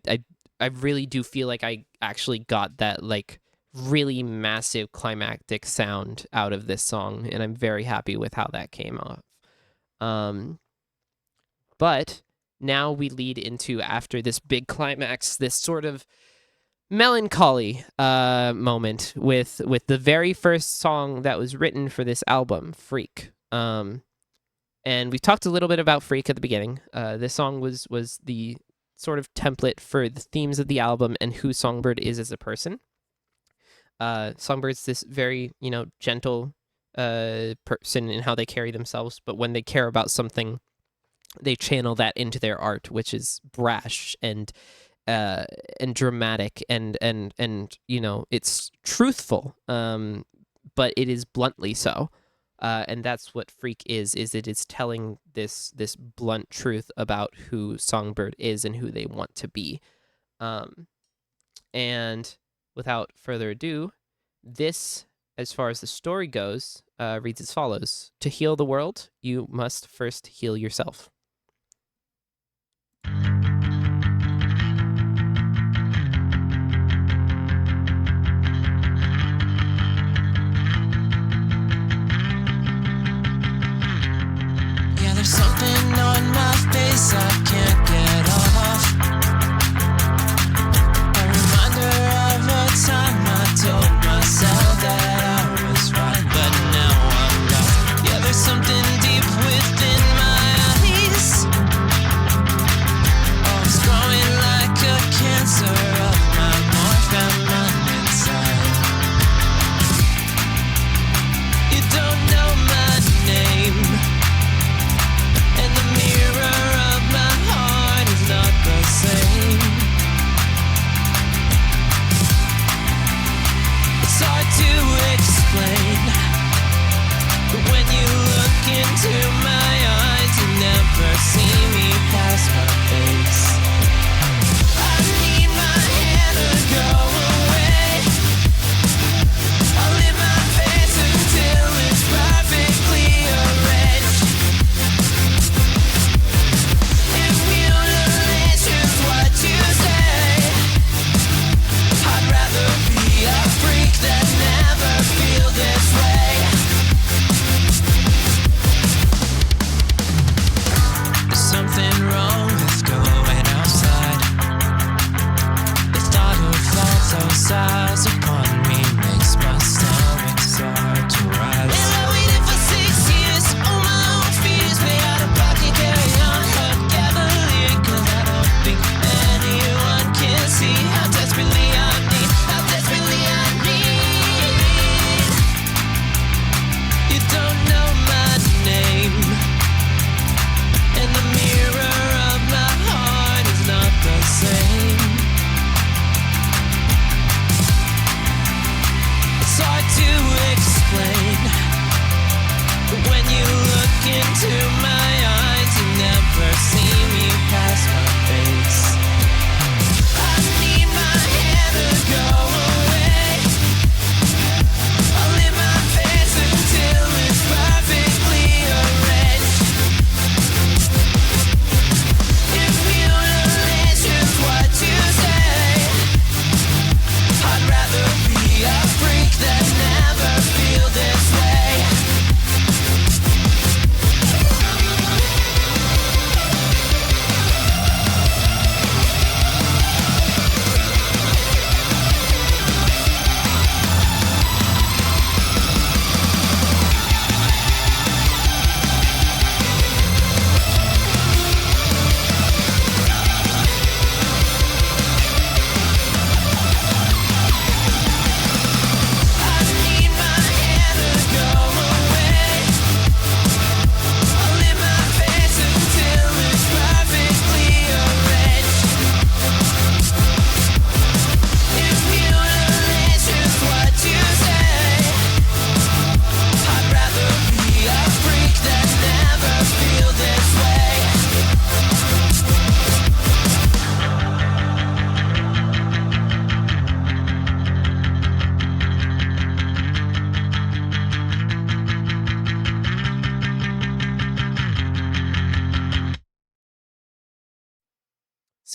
really do feel like I actually got that like really massive climactic sound out of this song, and I'm very happy with how that came off. But now we lead into, after this big climax, this sort of melancholy moment with the very first song that was written for this album, Freak. And we talked a little bit about Freak at the beginning. This song was the sort of template for the themes of the album and who Songbird is as a person. Songbird's this very, gentle person in how they carry themselves, but when they care about something, they channel that into their art, which is brash and dramatic and it's truthful, but it is bluntly so. And that's what Freak is it is telling this blunt truth about who Songbird is and who they want to be. And without further ado, this, as far as the story goes, reads as follows. To heal the world, you must first heal yourself. Yeah, there's something on my face I can't get off. A reminder of a time I told myself that I was right, but now I'm not. Yeah, there's something deep within my eyes. Oh, it's growing like a cancer of my morph and mind inside. You don't know my name, and the mirror of my heart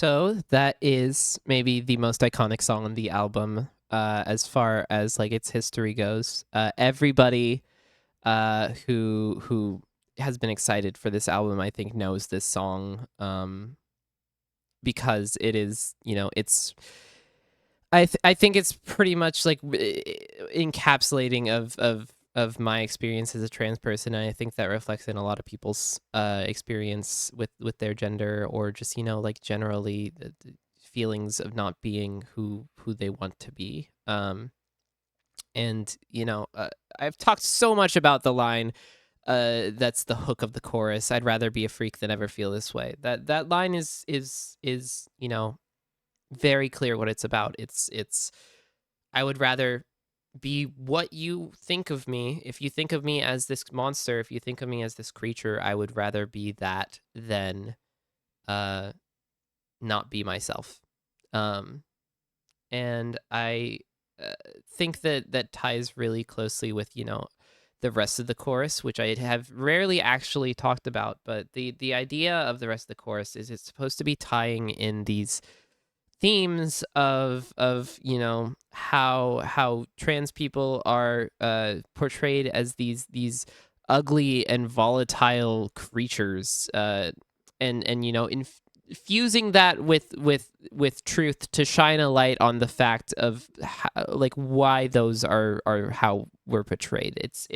So that is maybe the most iconic song on the album, as far as like its history goes. Everybody who has been excited for this album, I think, knows this song, because it is, it's. I think it's pretty much like encapsulating of my experience as a trans person, and I think that reflects in a lot of people's experience with their gender, or just like generally the feelings of not being who they want to be. And I've talked so much about the line, that's the hook of the chorus. I'd rather be a freak than ever feel this way. That line is very clear what it's about. It's I would rather be what you think of me. If you think of me as this monster, if you think of me as this creature, I would rather be that than not be myself. And I think that ties really closely with the rest of the chorus, which I have rarely actually talked about. But the idea of the rest of the chorus is it's supposed to be tying in these themes of how trans people are portrayed as these ugly and volatile creatures, and infusing that with truth to shine a light on the fact of like why those are how we're portrayed. It's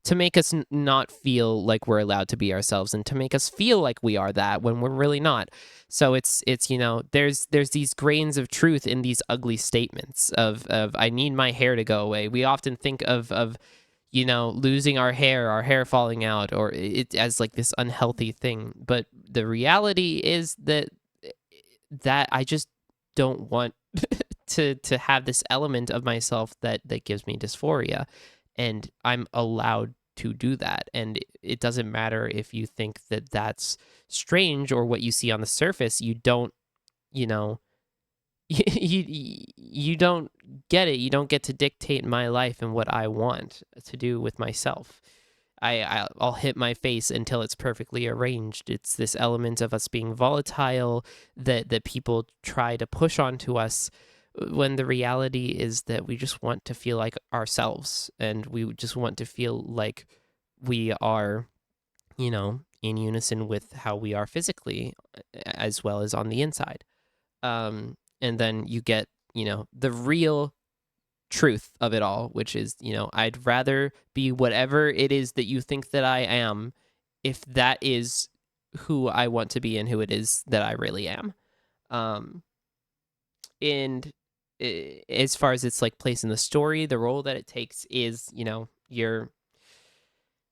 to make us not feel like we're allowed to be ourselves, and to make us feel like we are that when we're really not. So it's there's these grains of truth in these ugly statements of I need my hair to go away. We often think of losing our hair falling out, or it as like this unhealthy thing. But the reality is that I just don't want to have this element of myself that gives me dysphoria, and I'm allowed to do that. And it doesn't matter if you think that that's strange or what you see on the surface. You don't you don't get it. You don't get to dictate my life and what I want to do with myself. I'll hit my face until it's perfectly arranged. It's this element of us being volatile that people try to push onto us, when the reality is that we just want to feel like ourselves, and we just want to feel like we are, in unison with how we are physically, as well as on the inside. And then you get, the real truth of it all, which is, I'd rather be whatever it is that you think that I am, if that is who I want to be and who it is that I really am. And as far as its like place in the story, the role that it takes is, you're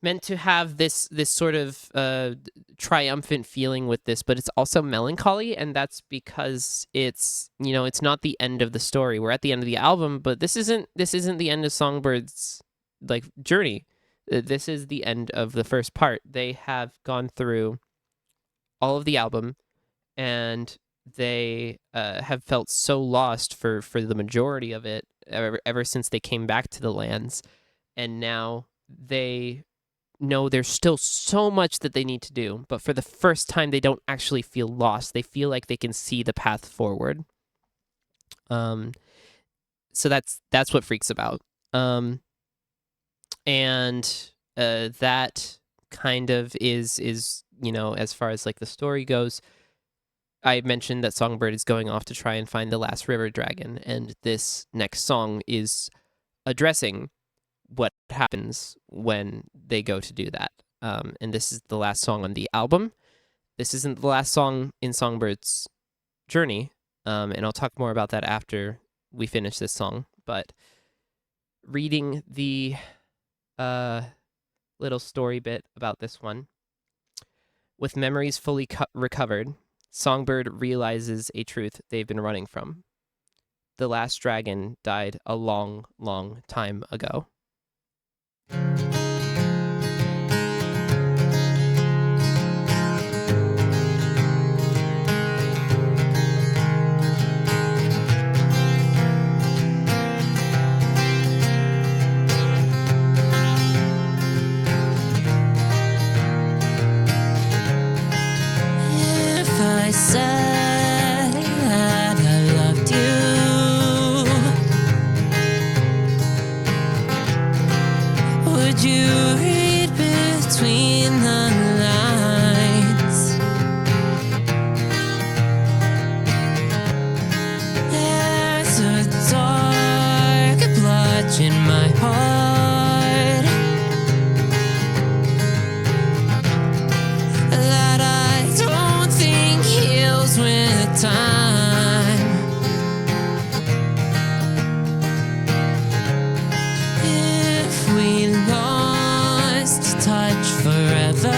meant to have this sort of triumphant feeling with this, but it's also melancholy, and that's because it's it's not the end of the story. We're at the end of the album, but this isn't the end of Songbird's like journey. This is the end of the first part. They have gone through all of the album, and they have felt so lost for the majority of it, ever since they came back to the lands, and now they know there's still so much that they need to do, but for the first time they don't actually feel lost. They feel like they can see the path forward. So that's what Freak's about. And that kind of is as far as like the story goes. I mentioned that Songbird is going off to try and find the last river dragon, and this next song is addressing what happens when they go to do that. And this is the last song on the album. This isn't the last song in Songbird's journey, and I'll talk more about that after we finish this song. But reading the little story bit about this one. With memories fully recovered, Songbird realizes a truth they've been running from. The last dragon died a long, long time ago. If I said my heart that I don't think heals with time. If we lost touch forever,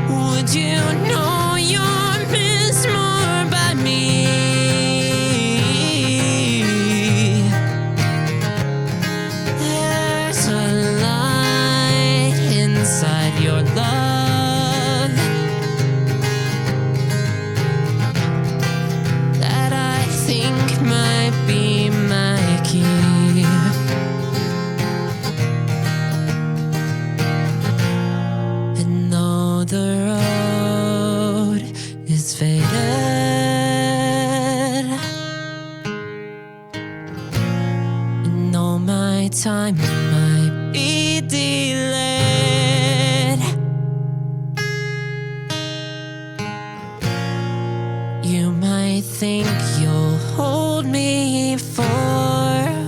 would you know you're missed more by me? There's a light inside your love that I think might be my key. And though the road is faded, and though my time might be delayed, you might think you'll hold me for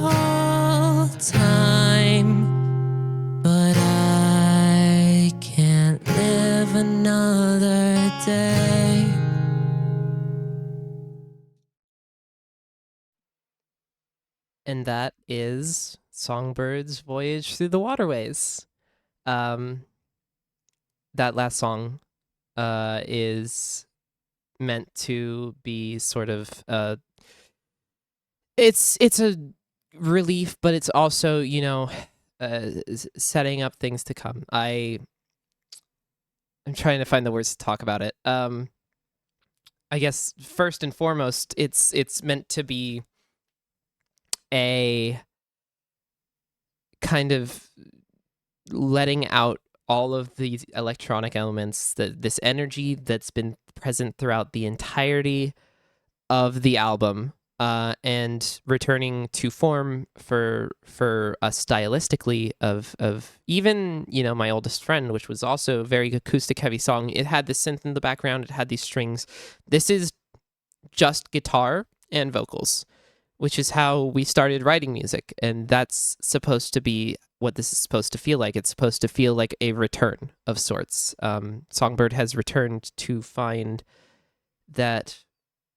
all time, but I can't live another day. And that is Songbird's Voyage Through the Waterways. That last song is meant to be sort of it's a relief, but it's also, you know, setting up things to come. I'm trying to find the words to talk about it. I guess first and foremost, it's meant to be a kind of letting out all of these electronic elements, this energy that's been present throughout the entirety of the album, and returning to form for us stylistically of even, you know, My Oldest Friend, which was also a very acoustic heavy song. It had the synth in the background, it had these strings. This is just guitar and vocals, which is how we started writing music, and that's supposed to be what this is supposed to feel like. It's supposed to feel like a return of sorts. Songbird has returned to find that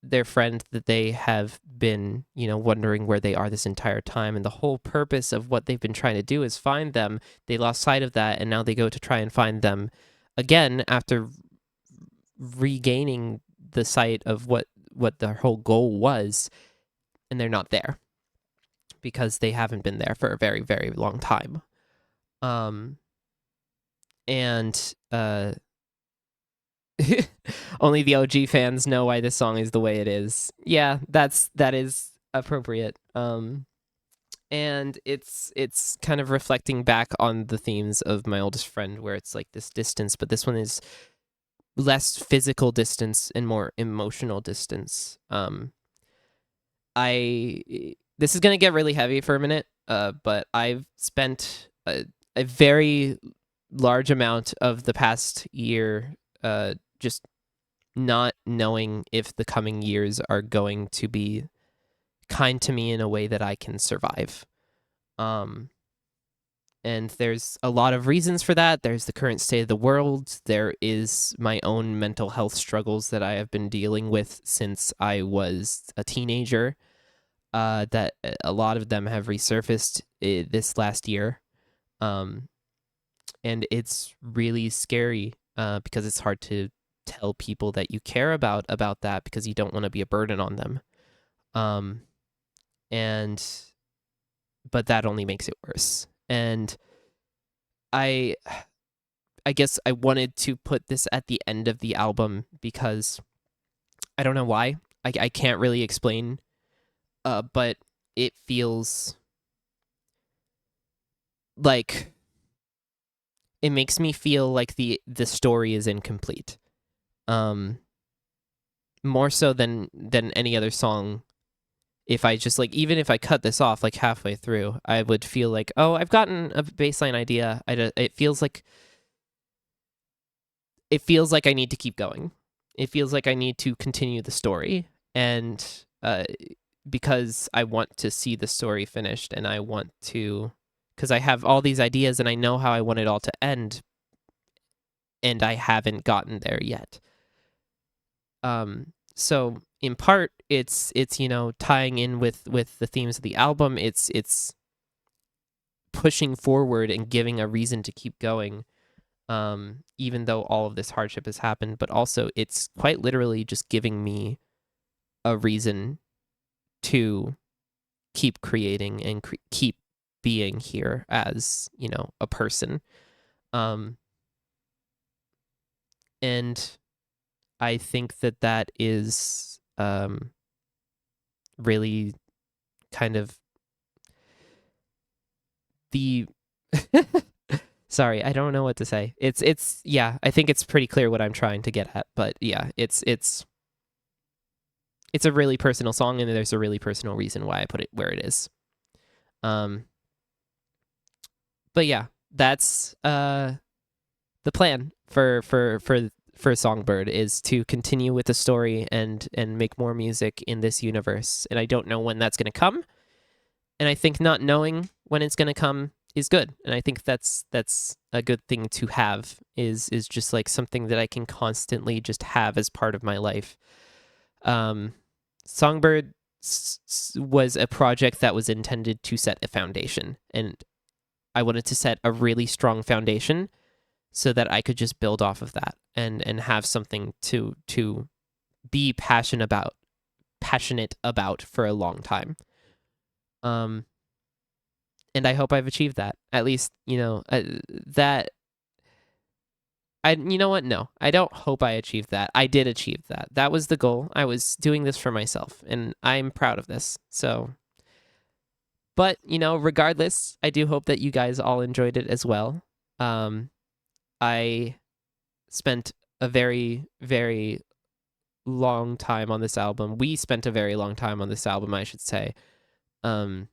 their friend that they have been, you know, wondering where they are this entire time, and the whole purpose of what they've been trying to do is find them. They lost sight of that, and now they go to try and find them again after regaining the sight of what their whole goal was, and they're not there because they haven't been there for a very, very long time. And only the OG fans know why this song is the way it is. Yeah, that is appropriate. And it's kind of reflecting back on the themes of My Oldest Friend, where it's like this distance, but this one is less physical distance and more emotional distance. This is gonna get really heavy for a minute, but I've spent a very large amount of the past year just not knowing if the coming years are going to be kind to me in a way that I can survive. And there's a lot of reasons for that. There's the current state of the world. There is my own mental health struggles that I have been dealing with since I was a teenager. That a lot of them have resurfaced this last year. And it's really scary because it's hard to tell people that you care about that, because you don't want to be a burden on them. But that only makes it worse. And I guess I wanted to put this at the end of the album because I don't know why. I can't really explain, but it feels like it makes me feel like the story is incomplete. More so than any other song. If I just even if I cut this off like halfway through, I would feel like, oh, I've gotten a baseline idea. It feels like I need to keep going. It feels like I need to continue the story, and because I want to see the story finished, and I want to, because I have all these ideas and I know how I want it all to end, and I haven't gotten there yet. So in part, it's tying in with the themes of the album. It's pushing forward and giving a reason to keep going, even though all of this hardship has happened. But also, it's quite literally just giving me a reason to keep creating and keep being here as a person. And I think that is really kind of the sorry, I don't know what to say. It's yeah, I think it's pretty clear what I'm trying to get at, but yeah, it's a really personal song, and there's a really personal reason why I put it where it is. But yeah, that's the plan for Songbird, is to continue with the story and make more music in this universe. And I don't know when that's going to come. And I think not knowing when it's going to come is good. And I think that's a good thing to have, is just like something that I can constantly just have as part of my life. Songbird was a project that was intended to set a foundation, and I wanted to set a really strong foundation so that I could just build off of that and have something to be passionate about for a long time. And I hope I've achieved that. At least, that you know what? No, I don't hope I achieved that. I did achieve that. That was the goal. I was doing this for myself, and I'm proud of this. So, but, regardless, I do hope that you guys all enjoyed it as well. I spent a very, very long time on this album. We spent a very long time on this album, I should say. Put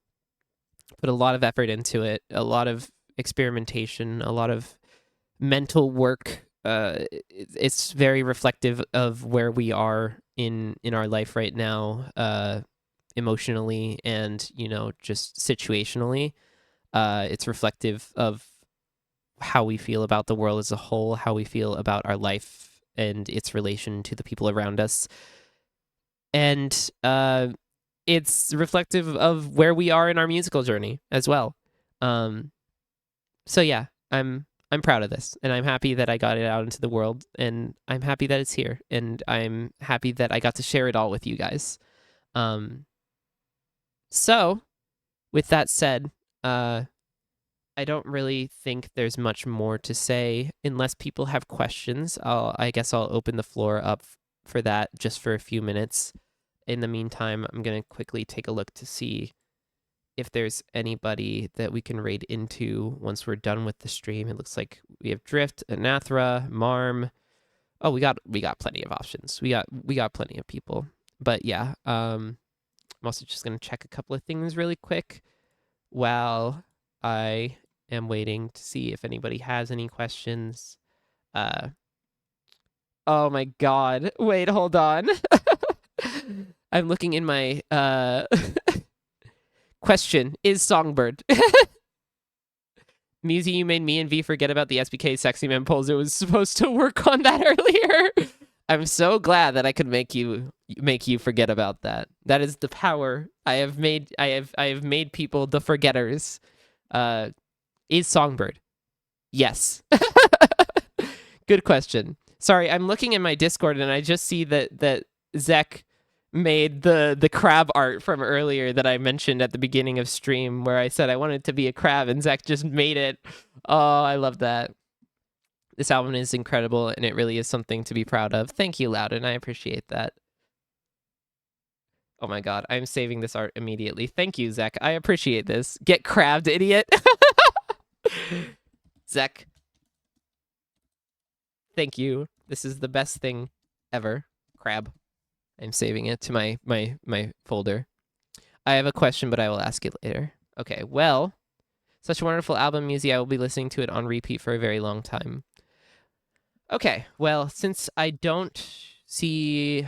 a lot of effort into it, a lot of experimentation, a lot of mental work. It's very reflective of where we are in our life right now, emotionally and just situationally. It's reflective of how we feel about the world as a whole, how we feel about our life and its relation to the people around us, and it's reflective of where we are in our musical journey as well. So yeah, I'm proud of this, and I'm happy that I got it out into the world, and I'm happy that it's here, and I'm happy that I got to share it all with you guys. So with that said, I don't really think there's much more to say unless people have questions. I guess I'll open the floor up for that just for a few minutes. In the meantime, I'm going to quickly take a look to see if there's anybody that we can raid into once we're done with the stream. It looks like we have Drift, Anathra, Marm. Oh, we got plenty of options. We got plenty of people. But yeah, I'm also just going to check a couple of things really quick while I am waiting to see if anybody has any questions. Oh my god. Wait, hold on. I'm looking in my question. Is Songbird Musi, you made me and V forget about the SBK Sexy Man polls. It was supposed to work on that earlier. I'm so glad that I could make you forget about that. That is the power. I have made people the forgetters. Is Songbird? Yes. Good question. Sorry, I'm looking in my Discord and I just see that Zek made the crab art from earlier that I mentioned at the beginning of stream, where I said I wanted to be a crab, and Zek just made it. Oh, I love that. This album is incredible, and it really is something to be proud of. Thank you, Loudon. I appreciate that. Oh my god, I'm saving this art immediately. Thank you, Zek. I appreciate this. Get crabbed, idiot. Zek. Thank you. This is the best thing ever. Crab. I'm saving it to my folder. I have a question, but I will ask it later. Okay, well, such a wonderful album, Musi. I will be listening to it on repeat for a very long time. Okay, well, since I don't see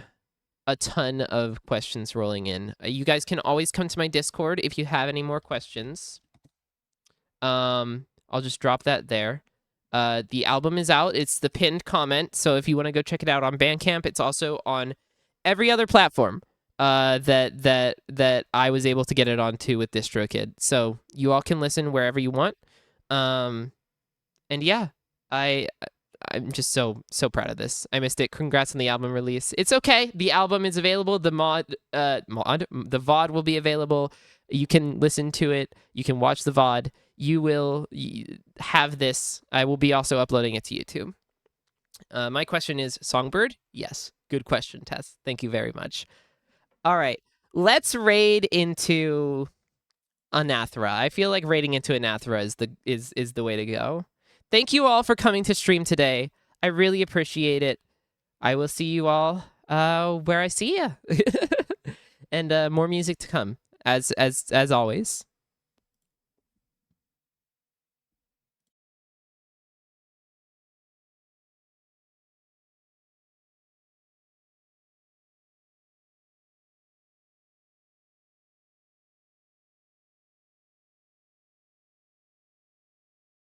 a ton of questions rolling in. You guys can always come to my Discord if you have any more questions. I'll just drop that there. The album is out. It's the pinned comment. So if you want to go check it out on Bandcamp, it's also on every other platform that I was able to get it onto with DistroKid. So you all can listen wherever you want. And yeah, I'm just so proud of this. I missed it. Congrats on the album release. It's okay. The album is available. The the VOD will be available. You can listen to it. You can watch the VOD. You will have this. I will be also uploading it to YouTube. My question is Songbird? Yes. Good question, Tess. Thank you very much. All right. Let's raid into Anathra. I feel like raiding into Anathra is the way to go. Thank you all for coming to stream today. I really appreciate it. I will see you all where I see you. And more music to come as always.